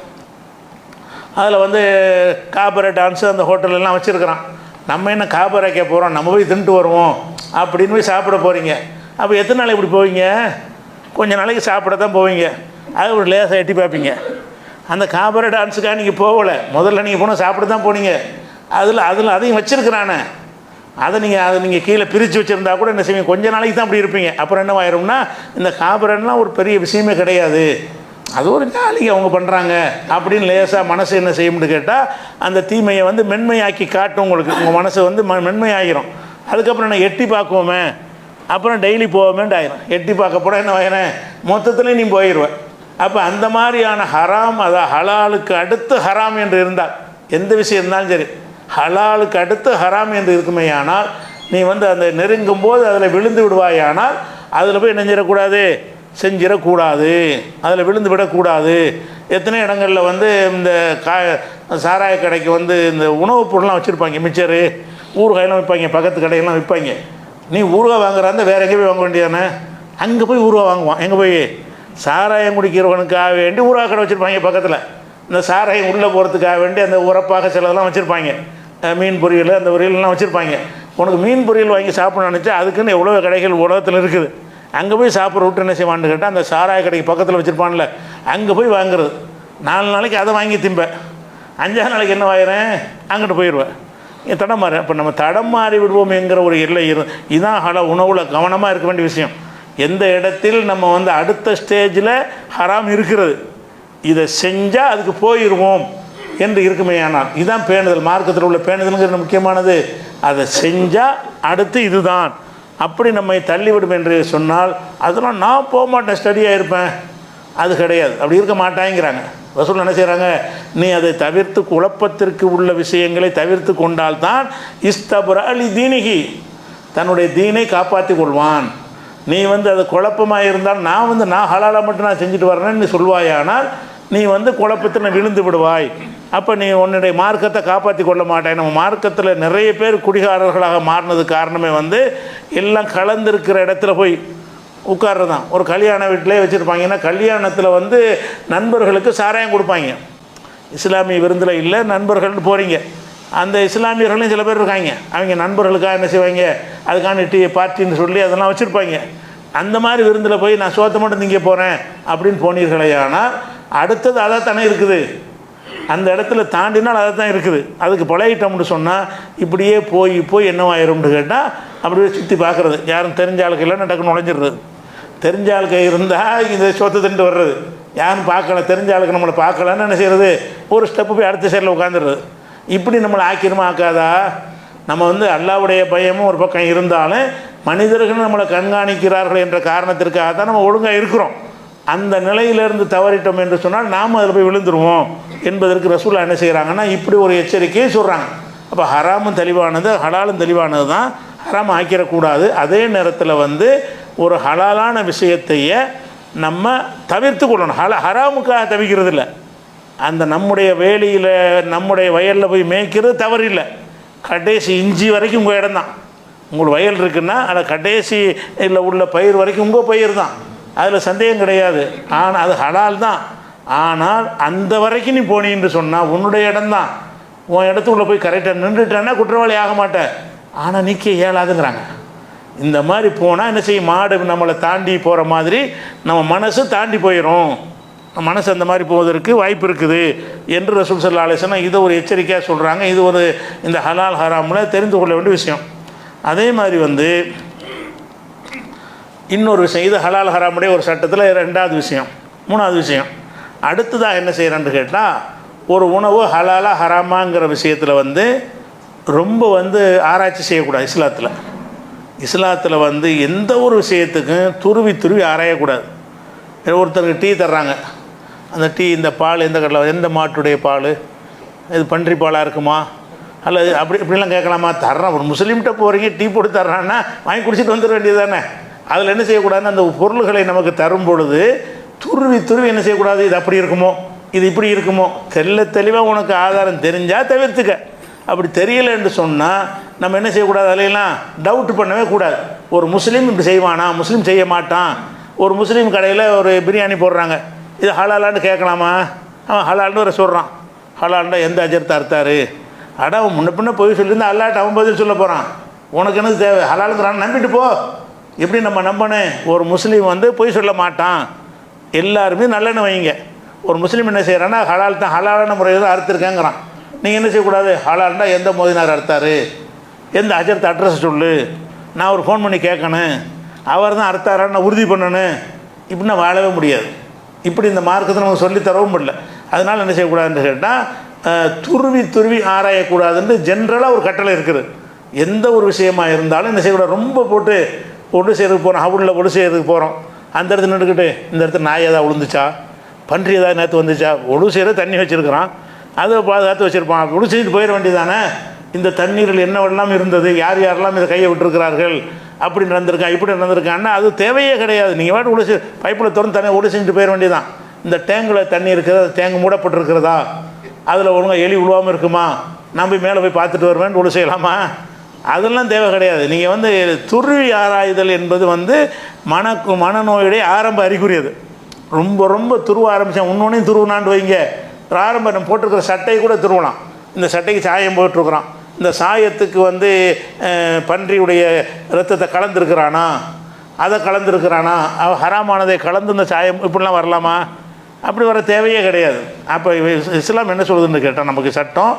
அதில் வந்து காபரை டான்ஸு அந்த ஹோட்டலெல்லாம் வச்சுருக்கிறான். நம்ம என்ன காபரைக்க போகிறோம், நம்ம போய் தின்ட்டு வருவோம் அப்படின்னு போய் சாப்பிட போகிறீங்க. அப்போ எத்தனை நாளைக்கு இப்படி போவீங்க? கொஞ்சம் நாளைக்கு சாப்பிட தான் போவீங்க. அது ஒரு லேசாக எட்டி பார்ப்பீங்க. அந்த காபரை டான்ஸுக்காக நீங்கள் போகலை, முதல்ல நீங்கள் போனால் சாப்பிட தான் போனீங்க. அதில் அதையும் வச்சுருக்கிறானே, அதை நீங்கள் கீழே பிரித்து வச்சுருந்தா கூட என்ன செய்வீங்க, கொஞ்சம் நாளைக்கு தான் அப்படி இருப்பீங்க. அப்புறம் என்ன ஆயிரும்னா, இந்த காபரன்லாம் ஒரு பெரிய விஷயமே கிடையாது, அது ஒரு ஜாலிக்கு அவங்க பண்ணுறாங்க அப்படின்னு லேசாக மனசு என்ன செய்யும்னு கேட்டால், அந்த தீமையை வந்து மென்மையாக்கி காட்டும். உங்கள் மனசு வந்து மென்மையாகிரும். அதுக்கப்புறம் நான் எட்டி பார்க்குவோமே, அப்புறம் டெய்லி போவோமேன்ட்டு ஆயிரும். எட்டி பார்க்க போனால் என்ன ஆயிரும், மொத்தத்துலேயும் நீ போயிடுவேன். அப்போ அந்த மாதிரியான ஹராம், அதான் ஹலாலுக்கு அடுத்து ஹராம் என்று இருந்தால், எந்த விஷயம் இருந்தாலும் சரி ஹலாலுக்கு அடுத்து ஹராம் என்று இருக்குமே, ஆனால் நீ வந்து அந்த நெருங்கும் போது அதில் விழுந்து விடுவாயானால் அதில் போய் நெஞ்சிடக்கூடாது, செஞ்சிடக்கூடாது, அதில் விழுந்து விடக்கூடாது. எத்தனை இடங்களில் வந்து இந்த சாராய கடைக்கு வந்து இந்த உணவுப் பொருள்லாம் வச்சுருப்பாங்க, மிச்சரு ஊறுகாயெல்லாம் வைப்பாங்க, பக்கத்து கடையெல்லாம் வைப்பாங்க. நீ ஊறுகாய் வாங்குறாந்த வேறு எங்கே போய் வாங்க வேண்டியதானே, அங்கே போய் ஊறுகாய் வாங்குவான். எங்கே போய், சாராயம் குடிக்கிறவனுக்காக வேண்டி ஊறுகாய் கடை வச்சுருப்பாங்க பக்கத்தில். இந்த சாராயம் உள்ளே போகிறதுக்காக வேண்டி அந்த உரப்பாக சிலதெல்லாம் வச்சுருப்பாங்க, மீன் பொரியல் அந்த பொரியல்லாம் வச்சுருப்பாங்க. உனக்கு மீன் பொரியல் வாங்கி சாப்பிடணும்னு நினச்சா அதுக்குன்னு எவ்வளோ கடைகள் உலகத்தில் இருக்குது. அங்கே போய் சாப்பிட்ற விட்டு என்ன செய்வான்னு கேட்டால், அந்த சாராய கடைக்கு பக்கத்தில் வச்சுருப்பான்ல, அங்கே போய் வாங்குறது. 4 நாளைக்கு அதை வாங்கி திம்பேன், 5ஆவது நாளைக்கு என்ன ஆயிரும், அங்கிட்டு போயிடுவேன். தடம் மாறி. இப்போ நம்ம தடம் மாறி விடுவோம்ங்கிற ஒரு எல்லை இதுதான் உணவில் கவனமாக இருக்க வேண்டிய விஷயம். எந்த இடத்தில் நம்ம வந்து அடுத்த ஸ்டேஜில் ஹராம் இருக்கிறது, இதை செஞ்சால் அதுக்கு போயிடுவோம் என்று இருக்குமே, ஆனால் இதுதான் பேணுதல். மார்க்கத்தில் உள்ள பேணுதல்ங்கிறது முக்கியமானது. அதை செஞ்சால் அடுத்து இதுதான் அப்படி நம்மை தள்ளிவிடும் என்று சொன்னால், அதெல்லாம் நான் போக மாட்டேன், ஸ்டடியாக இருப்பேன், அது கிடையாது. அப்படி இருக்க மாட்டாங்கிறாங்க. ரசூல் என்ன செய்கிறாங்க, நீ அதை தவிர்த்து, குழப்பத்திற்கு உள்ள விஷயங்களை தவிர்த்து கொண்டால்தான் இஸ்தபுர அலி தீனிகி, தன்னுடைய தீனை காப்பாற்றி கொள்வான். நீ வந்து அது குழப்பமாக இருந்தால், நான் ஹலாலாக மட்டும் நான் செஞ்சுட்டு வரேன்னு நீ சொல்வாயானால், நீ வந்து குழப்பத்தில் விழுந்து விடுவாய். அப்போ நீ உன்னுடைய மார்க்கத்தை காப்பாற்றி கொள்ள மாட்டாய். நம்ம மார்க்கத்தில் நிறைய பேர் குடிகாரர்களாக மாறினதுக்கு காரணமே வந்து எல்லாம் கலந்துருக்கிற இடத்துல போய் உட்கார்றது தான். ஒரு கல்யாண வீட்டிலே வச்சுருப்பாங்கன்னா, கல்யாணத்தில் வந்து நண்பர்களுக்கு சாராயம் கொடுப்பாங்க. இஸ்லாமிய விருந்தில் இல்லை, நண்பர்கள்னு போகிறீங்க, அந்த இஸ்லாமியர்களையும் சில பேர் இருக்காங்க, அவங்க நண்பர்களுக்காக என்ன செய்வாங்க, அதுக்கான பார்ட்டின்னு சொல்லி அதெல்லாம் வச்சுருப்பாங்க. அந்த மாதிரி விருந்தில் போய் நான் சோத்தை மட்டும் திங்க போகிறேன் அப்படின்னு போனீர்களே, ஆனால் அடுத்தது அதை தானே இருக்குது, அந்த இடத்துல தாண்டினால் அதை தான் இருக்குது. அதுக்கு பழகிட்டோம்னு சொன்னால் இப்படியே போய் என்னவாயிரும்னு கேட்டால், அப்படியே சுற்றி பார்க்குறது, யாரும் தெரிஞ்ச ஆளுக்கு இல்லைன்னு டக்குன்னு நுழைஞ்சிடுறது. தெரிஞ்ச ஆளுக்கு இருந்தால் இந்த சொத்தை திண்டு வர்றது, யாரும் பார்க்கல, தெரிஞ்ச ஆளுக்கு நம்மளை பார்க்கலன்னு என்ன செய்கிறது, ஒரு ஸ்டெப்பு போய் அடுத்த சைடில் உட்காந்துடுறது. இப்படி நம்மளை ஆக்கிரமா ஆக்காதா? நம்ம வந்து அல்லாவுடைய பயமும் ஒரு பக்கம் இருந்தாலும் மனிதர்கள் நம்மளை கண்காணிக்கிறார்கள் என்ற காரணத்திற்காக தான் நம்ம ஒழுங்காக இருக்கிறோம். அந்த நிலையிலிருந்து தவறிட்டோம் என்று சொன்னால் நாம் அதில் போய் விழுந்துருவோம் என்பதற்கு ரசூலா என்ன செய்கிறாங்கன்னா, இப்படி ஒரு எச்சரிக்கையை சொல்கிறாங்க. அப்போ ஹராமும் தெளிவானது, ஹலாலும் தெளிவானது தான், ஹராம் ஆக்கிடக்கூடாது. அதே நேரத்தில் வந்து ஒரு ஹலாலான விஷயத்தையே நம்ம தவிர்த்து கொள்ளணும். ஹராமுக்காக தவிக்கிறது இல்லை. அந்த நம்முடைய வேலியில் நம்முடைய வயலில் போய் மேய்க்கிறது தவறில்லை. கடைசி இஞ்சி வரைக்கும் உங்கள் இடம் தான். உங்களுக்கு வயல் இருக்குன்னா அதில் கடைசி இல்லை உள்ள பயிர் வரைக்கும் உங்கள் பயிர் தான், அதில் சந்தேகம் கிடையாது. ஆனால் அது ஹலால் தான். ஆனால் அந்த வரைக்கும் நீ போனீன்னு சொன்னால் உன்னுடைய இடம்தான். உன் இடத்துக்குள்ளே போய் கரெக்டாக நின்றுட்டேன்னா குற்றவாளி ஆக மாட்டேன். ஆனால் நிற்க இயலாதுங்கிறாங்க. இந்த மாதிரி போனால் என்ன செய்யும், மாடு நம்மளை தாண்டி போகிற மாதிரி நம்ம மனசு தாண்டி போயிடும். மனசு அந்த மாதிரி போவதற்கு வாய்ப்பு இருக்குது என்று ரசூல் ஸல்லல்லாஹு அலைஹி வஸல்லம் இதை ஒரு எச்சரிக்கையாக சொல்கிறாங்க. இது ஒரு இந்த ஹலால் ஹராமில் தெரிந்து கொள்ள வேண்டிய விஷயம். அதே மாதிரி வந்து இன்னொரு விஷயம், இது ஹலால் ஹராமுடைய ஒரு சட்டத்தில் 2வது விஷயம். 3வது விஷயம், அடுத்ததாக என்ன செய்கிறான்னு கேட்டால், ஒரு உணவு ஹலாலா ஹராமாங்கிற விஷயத்தில் வந்து ரொம்ப வந்து ஆராய்ச்சி செய்யக்கூடாது. இஸ்லாத்தில் வந்து எந்த ஒரு விஷயத்துக்கும் துருவி ஆராயக்கூடாது. ஒருத்தருக்கு டீ தர்றாங்க, அந்த டீ இந்த பால் எந்த கடலை, எந்த மாட்டுடைய பால், இது பன்றி பாலாக இருக்குமா அல்லது இப்படிலாம் கேட்கலாமா? தர்றான், ஒரு முஸ்லீம்கிட்ட போகிறீங்க, டீ போட்டு தர்றான்னா வாங்கி குடிச்சிட்டு வந்துட வேண்டியது தானே. அதில் என்ன செய்யக்கூடாதுன்னு, அந்த பொருள்களை நமக்கு தரும் பொழுது துருவி என்ன செய்யக்கூடாது, இது அப்படி இருக்குமோ, இது இப்படி இருக்குமோ, தெளிவாக உனக்கு ஆதாரம் தெரிஞ்சால் தவிர்த்துக்க. அப்படி தெரியலை என்று சொன்னால் நம்ம என்ன செய்யக்கூடாது, அதையெல்லாம் டவுட் பண்ணவே கூடாது. ஒரு முஸ்லீம் இப்படி செய்வானா, முஸ்லீம் செய்ய மாட்டான். ஒரு முஸ்லீம் கடையில் ஒரு பிரியாணி போடுறாங்க, இது ஹலாலான்னு கேட்கலாமா? அவன் ஹலால்னு வர சொல்கிறான். ஹலால்னா எந்த அஜர்த்தை அறுத்தாரு? அட அவன் முன்ன பின்ன போய் சொல்லியிருந்தா அல்லாட்ட அவன் பதில் சொல்ல போகிறான். உனக்கு எனக்கு தேவை ஹலாலுங்கிறான், நம்பிட்டு போ. எப்படி நம்ம நம்பனேன்? ஒரு முஸ்லீம் வந்து பொய் சொல்ல மாட்டான். எல்லாருமே நல்லெண்ணு வைங்க. ஒரு முஸ்லீம் என்ன செய்கிறான்னா ஹலால் தான், ஹலாலான முறையில் தான் அறுத்துருக்கேங்கிறான். நீங்கள் என்ன செய்யக்கூடாது? ஹலால்னா எந்த மோதினார் அறுத்தாரு, எந்த அஜர்த்த அட்ரஸ் சொல்லு, நான் ஒரு ஃபோன் பண்ணி கேட்கணும், அவர் தான் அறுத்தாரான்னு நான் உறுதி பண்ணணும். இப்படின்னா வாழவே முடியாது. இப்படி இந்த மார்க்கத்தை நமக்கு சொல்லித்தரவும் முடியல. அதனால் என்ன செய்யக்கூடாதுன்னு கேட்டால் துருவி துருவி ஆராயக்கூடாதுன்னு ஜென்ரலாக ஒரு கட்டளை இருக்குது. எந்த ஒரு விஷயமாக இருந்தாலும் என்ன செய்யக்கூடாது, ரொம்ப போட்டு ஒன்று செய்யறதுக்கு போகிறோம், ஹவுலில் ஒன்று செய்யறதுக்கு போகிறோம், அந்த இடத்துல நின்றுக்கிட்டு இந்த இடத்துல நாய் ஏதாவது விழுந்துச்சா, பன்றி ஏதாவது நேற்று வந்துச்சா, ஒழு செய்கிற தண்ணி வச்சுருக்கிறான், அதை பாதுகாத்து வச்சுருப்பான், ஒழு செய்துட்டு போயிட வேண்டியதானே. இந்த தண்ணீரில் என்னவெல்லாம் இருந்தது, யார் யாரெல்லாம் இதை கையை விட்டுருக்கிறார்கள், அப்படி நடந்திருக்கா இப்படி நடந்திருக்கான்னா அது தேவையே கிடையாது. நீங்கள் வாட்டு ஒழு பைப்பில் திறந்து தண்ணி ஒழு செஞ்சுட்டு போயிட வேண்டியதான். இந்த டேங்கில் தண்ணி இருக்கிறது, அது டேங்கு மூடப்பட்டிருக்கிறதா, அதில் ஒழுங்காக எலி விழுவாமல் இருக்குமா, நான் போய் மேலே போய் பார்த்துட்டு வருவேன் ஒழு செய்யலாமா? அதெல்லாம் தேவை கிடையாது. நீங்கள் வந்து துருவி ஆராய்தல் என்பது வந்து மனநோயுடைய ஆரம்ப அறிகுறி. அது ரொம்ப ரொம்ப துருவ ஆரம்பித்தேன், இன்னொன்னையும் துருவினாண்டு வைங்க. ஆரம்ப நம்ம போட்டிருக்கிற சட்டையை கூட துருவலாம். இந்த சட்டைக்கு சாயம் போட்டிருக்கிறான், இந்த சாயத்துக்கு வந்து பன்றியுடைய இரத்தத்தை கலந்துருக்கிறானா, அதை கலந்துருக்கிறானா, ஹராமானதை கலந்து இந்த சாயம் இப்படிலாம் வரலாமா? அப்படி வர தேவையே கிடையாது. அப்போ இஸ்லாம் என்ன சொல்லுதுன்னு கேட்டால், நமக்கு சட்டம்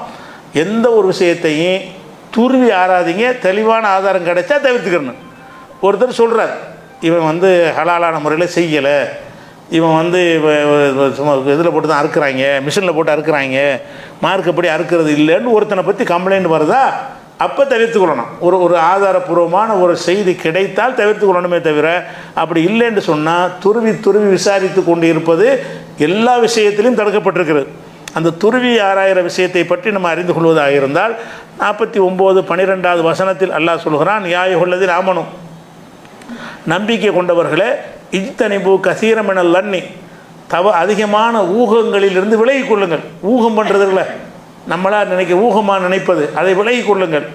எந்த ஒரு விஷயத்தையும் துருவி ஆராதிங்க, தெளிவான ஆதாரம் கிடைச்சா தவிர்த்துக்கணும். ஒருத்தர் சொல்கிறார், இவன் வந்து ஹலாலான முறையில் செய்யலை, இவன் வந்து சும்மா இதில் போட்டு தான் அறுக்கிறாங்க, மிஷினில் போட்டு அறுக்கிறாங்க, மார்க்கப்படி அறுக்கிறது இல்லைன்னு ஒருத்தனை பற்றி கம்ப்ளைண்ட் வருதா, அப்போ தவிர்த்துக்கொள்ளணும். ஒரு ஆதாரபூர்வமான ஒரு செய்தி கிடைத்தால் தவிர்த்துக்கொள்ளணுமே தவிர, அப்படி இல்லைன்னு சொன்னால் துருவி துருவி விசாரித்து கொண்டு இருப்பது எல்லா விஷயத்திலையும் தடுக்கப்பட்டிருக்கிறது. அந்த துருவி ஆராயிற விஷயத்தை பற்றி நம்ம அறிந்து கொள்வதாக இருந்தால் 49:12 வசனத்தில் அல்லாஹ் சொல்கிறான், யாயுள்ளதில் ஆமனும், நம்பிக்கை கொண்டவர்களே, இஜ்தனிபு கசீரமெனல் லன்னி, அதிகமான ஊகங்களிலிருந்து விலகி கொள்ளுங்கள். ஊகம் பண்ணுறதுல நம்மளா ஊகமாக நினைப்பது, அதை விலகி கொள்ளுங்கள்.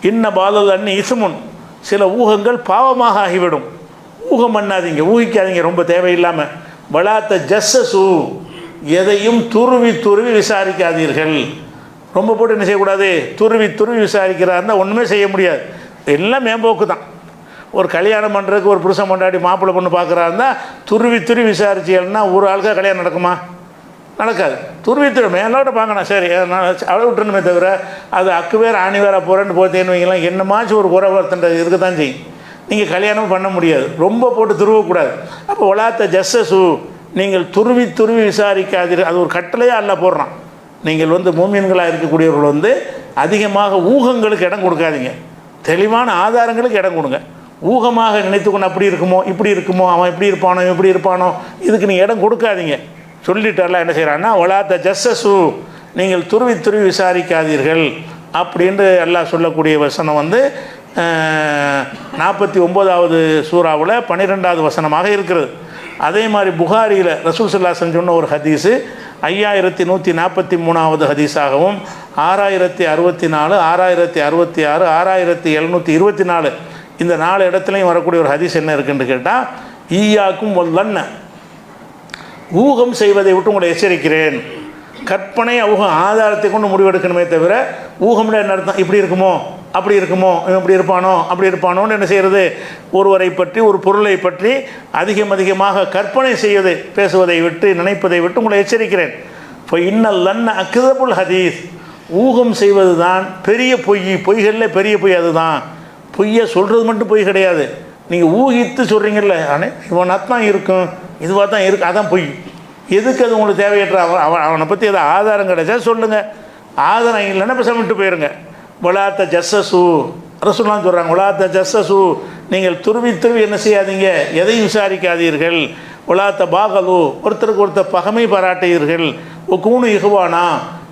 இன்ன பாலல் அன்னி இசுமுன், சில ஊகங்கள் பாவமாக ஆகிவிடும். ஊகம் பண்ணாதீங்க, ஊகிக்காதீங்க ரொம்ப தேவையில்லாமல். வலாத்த ஜஸ்ஸு, எதையும் துருவி துருவி விசாரிக்காதீர்கள். ரொம்ப போட்டு என்ன செய்யக்கூடாது, துருவி துருவி விசாரிக்கிறாருன்னா ஒன்றுமே செய்ய முடியாது, எல்லாம் மேம்போக்கு தான். ஒரு கல்யாணம் பண்ணுறதுக்கு ஒரு புருஷன் கொண்டாடி மாப்பிள்ளை பொண்ணு பார்க்குறாருந்தா துருவி துருவி விசாரிச்சேன்னா ஒரு ஆளுக்காக கல்யாணம் நடக்குமா? நடக்காது. துருவி துருவி மேலோட பார்க்கணும், சரி அளவு விட்டுணுமே தவிர அது அக்கு வேறு ஆணி வேற போகிறேன்னு போத்தேன்னு வைங்கலாம், என்னமாச்சும் ஒரு குறைவர்த்தன் இருக்க தான் செய்யும். நீங்கள் கல்யாணம் பண்ண முடியாது, ரொம்ப போட்டு துருவக்கூடாது. அப்போ ஒலாத்த ஜஸ்ஸு, நீங்கள் துருவி துருவி விசாரிக்காதீர்கள். அது ஒரு கட்டளையாக அல்ல போடுறான். நீங்கள் வந்து மூமின்களாக இருக்கக்கூடியவர்கள் வந்து அதிகமாக ஊகங்களுக்கு இடம் கொடுக்காதீங்க, தெளிவான ஆதாரங்களுக்கு இடம் கொடுங்க. ஊகமாக நினைத்துக்கொண்டு அப்படி இருக்குமோ இப்படி இருக்குமோ, அவன் இப்படி இருப்பானோ இப்படி இருப்பானோ, இதுக்கு நீங்கள் இடம் கொடுக்காதீங்க. சொல்லிட்டார்லாம் என்ன செய்கிறான்னா, ஒலாத்த ஜஸ்ஸு, நீங்கள் துருவி துருவி விசாரிக்காதீர்கள் அப்படின்ட்டு அல்லாஹ் சொல்லக்கூடிய வசனம் வந்து 49வது சூறாவில் 12வது வசனமாக இருக்கிறது. அதே மாதிரி புகாரியில் ரசூல் ஸல்லல்லாஹு அலைஹி வஸல்லம் சொன்ன ஒரு ஹதீஸு 5143வது ஹதீஸாகவும், 6064, 6066, 6724 இந்த 4 இடத்துலையும் வரக்கூடிய ஒரு ஹதீஸ் என்ன இருக்குன்னு கேட்டால், ஈயாக்கும் வல்லன்ன, ஊகம் செய்வதை விட்டு உங்களை எச்சரிக்கிறேன். கற்பனை ஊகம் ஆதாரத்தை கொண்டு முடிவெடுக்கணுமே தவிர, ஊகம்னா என்ன அர்த்தம், இப்படி இருக்குமோ அப்படி இருக்குமோ, இவன் இப்படி இருப்பானோ அப்படி இருப்பானோன்னு என்ன செய்கிறது, ஒருவரை பற்றி ஒரு பொருளை பற்றி அதிகமாக கற்பனை செய்வதை பேசுவதை விட்டு நினைப்பதை விட்டு உங்களை எச்சரிக்கிறேன். இப்போ இன்னல்லன்ன அக்தபுல் ஹதீஸ், ஊகம் செய்வது தான் பெரிய பொய்களில் பெரிய பொய். அதுதான் பொய்யை சொல்கிறது மட்டும் பொய் கிடையாது, நீங்கள் ஊகித்து சொல்கிறீங்கல்ல, ஆனால் இவனாக தான் இருக்கும், இதுவாக தான் இருக்குது, அதான் பொய். எதுக்கு அது உங்களுக்கு தேவையற்ற? அவனை பற்றி எதாவது ஆதாரம் கிடைச்சா சொல்லுங்கள், ஆதாரம் இல்லைன்னா பேச விட்டு போயிருங்க. வலாத்த ஜஸ்ஸு, ரசூலுல்லாஹ் சொல்கிறாங்க, வலாத்த ஜஸ்ஸு, நீங்கள் துருவி துருவி என்ன செய்யாதீங்க, எதையும் விசாரிக்காதீர்கள். வலாத்த பாகலு, ஒருத்தருக்கு ஒருத்தர் பகமை பாராட்டுவீர்கள். கூணு இகுவானா,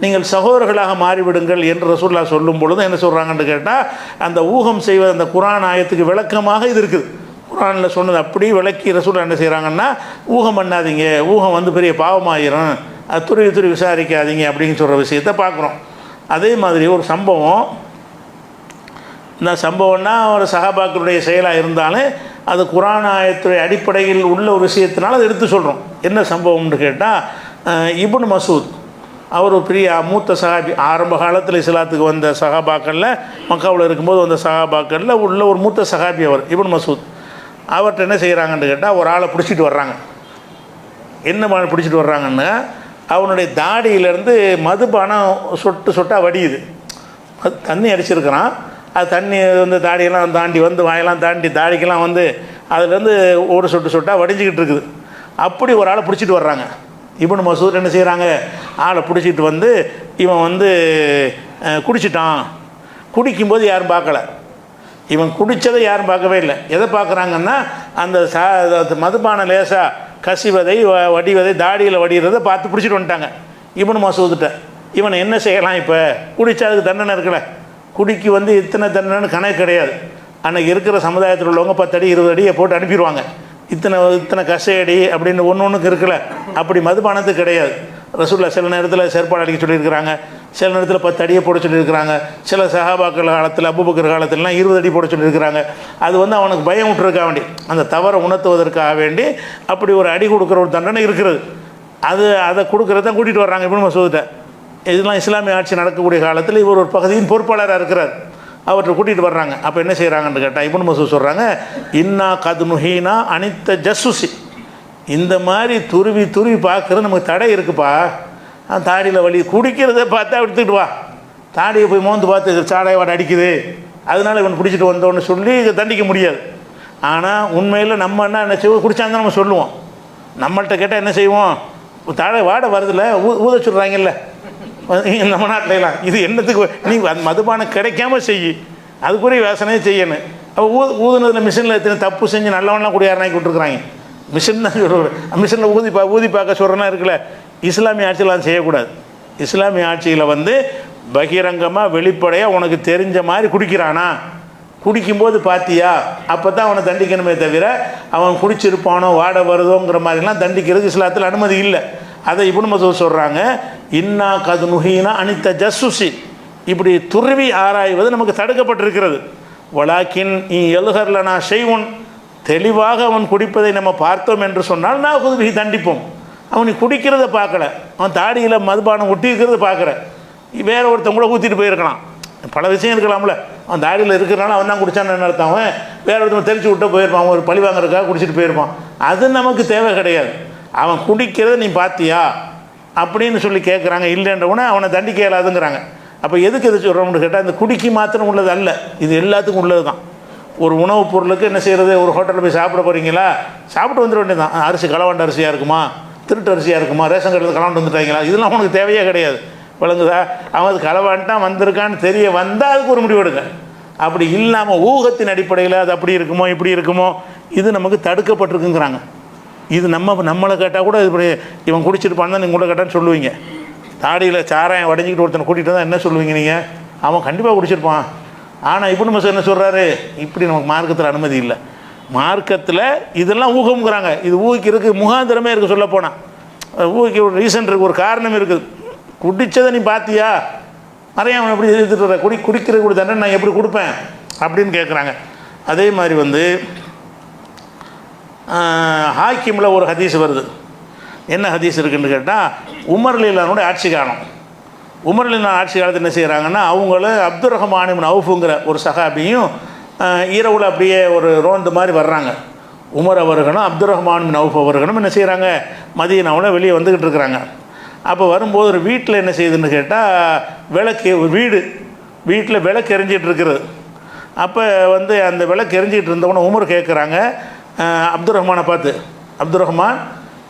நீங்கள் சகோதரர்களாக மாறிவிடுங்கள் என்று ரசூலுல்லாஹ் சொல்லும் பொழுது என்ன சொல்கிறாங்கன்னு கேட்டால், அந்த ஊகம் செய்வது அந்த குர்ஆன் ஆயத்துக்கு விளக்கமாக இது இருக்குது. குர்ஆனில் சொன்னது அப்படி விளக்கி ரசூலுல்லாஹ் என்ன செய்கிறாங்கன்னா, ஊகம் பண்ணாதீங்க, ஊகம் வந்து பெரிய பாவமாயிரும், அது துருவி துருவி விசாரிக்காதீங்க அப்படின்னு சொல்கிற விஷயத்தை பார்க்குறோம். அதே மாதிரி ஒரு சம்பவம், இந்த சம்பவம்னா ஒரு சஹாபாக்களுடைய செயலாக இருந்தாலும் அது குர்ஆன் ஆயத்துடைய அடிப்படையில் உள்ள ஒரு விஷயத்தினால அதை எடுத்து சொல்கிறோம். என்ன சம்பவம்னு கேட்டால் இப்னு மசூத் அவர் ஒரு பெரிய மூத்த சஹாபி. ஆரம்ப காலத்தில் இஸ்லாத்துக்கு வந்த சஹாபாக்களில், மக்காவில் இருக்கும்போது வந்த சஹாபாக்களில் உள்ள ஒரு மூத்த சஹாபி அவர் இப்னு மசூத். அவர்கிட்ட என்ன செய்கிறாங்கன்னு கேட்டால் ஒரு ஆளை பிடிச்சிட்டு வர்றாங்க. என்ன மாதிரி பிடிச்சிட்டு வர்றாங்கன்னு, அவனுடைய தாடியிலேருந்து மதுபானம் சொட்டு சொட்டாக வடியுது. அது தண்ணி அடிச்சிருக்கிறான். அது தண்ணி வந்து தாடியெல்லாம் தாண்டி வந்து வாயெல்லாம் தாண்டி தாடிக்கெல்லாம் வந்து அதுலேருந்து ஒரு சொட்டு சொட்டாக வடிஞ்சிக்கிட்டு இருக்குது. அப்படி ஒரு ஆளை பிடிச்சிட்டு வர்றாங்க. இப்னு மசூத் என்ன செய்கிறாங்க, ஆளை பிடிச்சிட்டு வந்து இவன் வந்து குடிச்சிட்டான். குடிக்கும்போது யாரும் பார்க்கல, இவன் குடித்ததை யாரும் பார்க்கவே இல்லை. எதை பார்க்குறாங்கன்னா அந்த மதுபான லேசாக கசிவதை வடிவதை தாடியில் வடிகிறதை பார்த்து பிடிச்சிட்டு வந்துட்டாங்க இப்னு மசூத்கிட்ட. இவனை என்ன செய்யலாம், இப்போ குடித்தா அதுக்கு தண்டனை இருக்கல, குடிக்கு வந்து இத்தனை தண்டனைன்னு கணக்கு கிடையாது. அன்றைக்கி இருக்கிற சமுதாயத்தில் உள்ளவங்க 10 அடி 20 அடியை போட்டு அனுப்பிடுவாங்க. இத்தனை கசையடி அப்படின்னு ஒன்றுக்கு இருக்கல. அப்படி மதுபானத்துக்கு கிடையாது. ரசூலுல்லாஹ் சில நேரத்தில் செருப்பாடு அடிக்க சொல்லியிருக்கிறாங்க, சில நேரத்தில் 10 அடியை போட சொல்லியிருக்கிறாங்க. சில சஹாபாக்கள் காலத்தில் அபூபக்கர் காலத்திலலாம் 20 அடி போட சொல்லியிருக்கிறாங்க. அது வந்து அவனுக்கு பயம் விட்டுருக்காக வேண்டி, அந்த தவறை உணர்த்துவதற்காக வேண்டி அப்படி ஒரு அடி கொடுக்குற ஒரு தண்டனை இருக்கிறது. அதை கொடுக்குறத கூட்டிகிட்டு வர்றாங்க இப்னு மசூத்கிட்ட. இதெல்லாம் இஸ்லாமிய ஆட்சி நடக்கக்கூடிய காலத்தில் இவர் ஒரு பகுதியின் பொறுப்பாளராக இருக்கிறார். அவற்றை கூட்டிகிட்டு வர்றாங்க. அப்போ என்ன செய்கிறாங்கன்னு கேட்டால் இப்னு மசூத் சொல்கிறாங்க, இன்னா கது நுஹீனா அனித்த ஜஸ்ஸுசி, இந்த மாதிரி துருவி பார்க்குறது நமக்கு தடை இருக்குப்பா. தாடியில் வலி குடிக்கிறத பார்த்தா எடுத்துக்கிட்டு வா, தாடியை போய் மோந்து பார்த்து சாடையை வாட அடிக்குது, அதனால் இவன் பிடிச்சிட்டு வந்தோன்னு சொல்லி இதை தண்டிக்க முடியாது. ஆனால் உண்மையில் நம்ம என்ன செய்வோம், குடித்தாங்க நம்ம சொல்லுவோம். நம்மள்கிட்ட கேட்டால் என்ன செய்வோம், தாடை வாட வருதில்ல, ஊத சொல்கிறாங்கல்ல நம்ம நாட்டிலலாம். இது என்னத்துக்கு நீ மதுபானம் கிடைக்காம செய்யி, அதுக்குரிய யோசனையே செய்யணும். அப்போ ஊதுனதில் மிஷினில் எத்தனை தப்பு செஞ்சு நல்லவன்லாம் கூட யாருனாக்கி விட்டுருக்குறாங்க. மிஷின் தான் சொல்கிறேன், மிஷினில் ஊதி பார்க்க சொல்கிறேன்னா இருக்குல்ல. இஸ்லாமிய ஆட்சியில் அது செய்யக்கூடாது. இஸ்லாமிய ஆட்சியில் வந்து பகிரங்கமாக வெளிப்படையாக உனக்கு தெரிஞ்ச மாதிரி குடிக்கிறானா, குடிக்கும்போது பார்த்தியா, அப்போ தான் அவனை தண்டிக்கணுமே தவிர அவன் குடிச்சிருப்பானோ வாட வருதோங்கிற மாதிரிலாம் தண்டிக்கிறது இஸ்லாத்தில் அனுமதி இல்லை. அதை இப்னு மசூத் சொல்கிறாங்க, இன்னா கது நுஹீனா அனித்த ஜஸ்ஸுசி, இப்படி துருவி ஆராய்வது நமக்கு தடுக்கப்பட்டிருக்கிறது. வலாக்கின் நீ எழுகர்லனா செய்வோன், தெளிவாக அவன் குடிப்பதை நம்ம பார்த்தோம் என்று சொன்னால் நான் குதுபி தண்டிப்போம். அவன் குடிக்கிறத பார்க்கல, அவன் தாடியில் மதுபானம் ஒட்டி இருக்கிறத பார்க்குற, வேற ஒருத்தன் கூட ஊற்றிட்டு போயிருக்கலாம். பல விஷயம் இருக்கலாம்ல. அவன் தாடியில் இருக்கிறனால அவன் தான் குடித்தான்னு நடத்தான், அவன் வேற ஒருத்தன் தெரிச்சு விட்டு போயிருப்பான், ஒரு பழி வாங்குறதுக்காக குடிச்சிட்டு போயிருப்பான். அது நமக்கு தேவை கிடையாது. அவன் குடிக்கிறத நீ பார்த்தியா அப்படின்னு சொல்லி கேட்குறாங்க. இல்லைன்றவுடனே அவனை தண்டிக்க இயலாதுங்கிறாங்க. அப்போ எதுக்கு எது சொல்கிறோம்னு கேட்டால், இந்த குடிக்கு மாத்திரம் உள்ளது அல்ல, இது எல்லாத்துக்கும் உள்ளது தான். ஒரு உணவுப் பொருளுக்கு என்ன செய்கிறது, ஒரு ஹோட்டலில் போய் சாப்பிட போகிறீங்களா, சாப்பிட்டு வந்துட வேண்டியது தான். அரிசி களவாண்ட அரிசியாக இருக்குமா, திருட்டு அரிசியாக இருக்குமா, ரேஷன் கடையில் களவாண்டு வந்துட்டாங்களா, இதெல்லாம் உனக்கு தேவையே கிடையாது. விளங்குதா? அவன் அது களவான்ட்டான் வந்திருக்கான்னு தெரிய வந்தால் அதுக்கு ஒரு முடிவு எடுங்க. அப்படி இல்லாமல் ஊகத்தின் அடிப்படையில் அது அப்படி இருக்குமோ இப்படி இருக்குமோ, இது நமக்கு தடுக்கப்பட்டிருக்குங்கிறாங்க. இது நம்மளை கேட்டால் கூட இப்படி இவன் குடிச்சிருப்பான்னு தான் நீங்கள் கூட கேட்டான்னு சொல்லுவீங்க. தாடியில் சாராயம் வடைஞ்சிக்கிட்டு ஒருத்தனை கூட்டிகிட்டு தான் என்ன சொல்லுவீங்க நீங்கள், அவன் கண்டிப்பாக குடிச்சிருப்பான். ஆனால் இப்னு மசூத் என்ன சொல்கிறாரு, இப்படி நமக்கு மார்க்கத்தில் அனுமதி இல்லை. மார்க்கத்தில் இதெல்லாம் ஊகம்ங்கிறாங்க. இது ஊகிக்கிறதுக்கு முகாந்திரமே இருக்குது. சொல்லப்போனால் ஊகிக்க ஒரு ரீசன் இருக்குது, ஒரு காரணம் இருக்குது. குடித்ததை நீ பார்த்தியா, நிறைய எப்படி எதிர்த்துட்டு வர, குடிக்கிற கூட தானே நான் எப்படி கொடுப்பேன் அப்படின்னு கேட்குறாங்க. அதே மாதிரி வந்து ஹாக்கிமில் ஒரு ஹதீஸ் வருது. என்ன ஹதீஸ் இருக்குதுன்னு கேட்டால், உமர் ரலியல்லாஹு ஆட்சி காலம். உமர் ரலியல்லாஹு ஆட்சி காலத்தில் என்ன செய்கிறாங்கன்னா, அவங்கள அப்துர் ரஹ்மான் இப்னு அவுஃப்ங்கிற ஒரு சஹாபியும் இரவில் அப்படியே ஒரு ரோந்து மாதிரி வர்றாங்க. உமர் அவர்களும் அப்துர் ரஹ்மான் இப்னு அவுஃப் அவர்களும் என்ன செய்கிறாங்க, மதீனாவில் வெளியே வந்துக்கிட்டு இருக்கிறாங்க. அப்போ வரும்போது ஒரு வீட்டில் என்ன செய்யுதுன்னு கேட்டால், விளக்கு, ஒரு வீட்டில் விளக்கு எரிஞ்சிகிட்டு இருக்கிறது. அப்போ வந்து அந்த விளக்கு எரிஞ்சிக்கிட்டு இருந்தவொன்னே உமர் கேட்குறாங்க அப்துர் ரஹ்மானை பார்த்து, அப்துர் ரஹ்மான்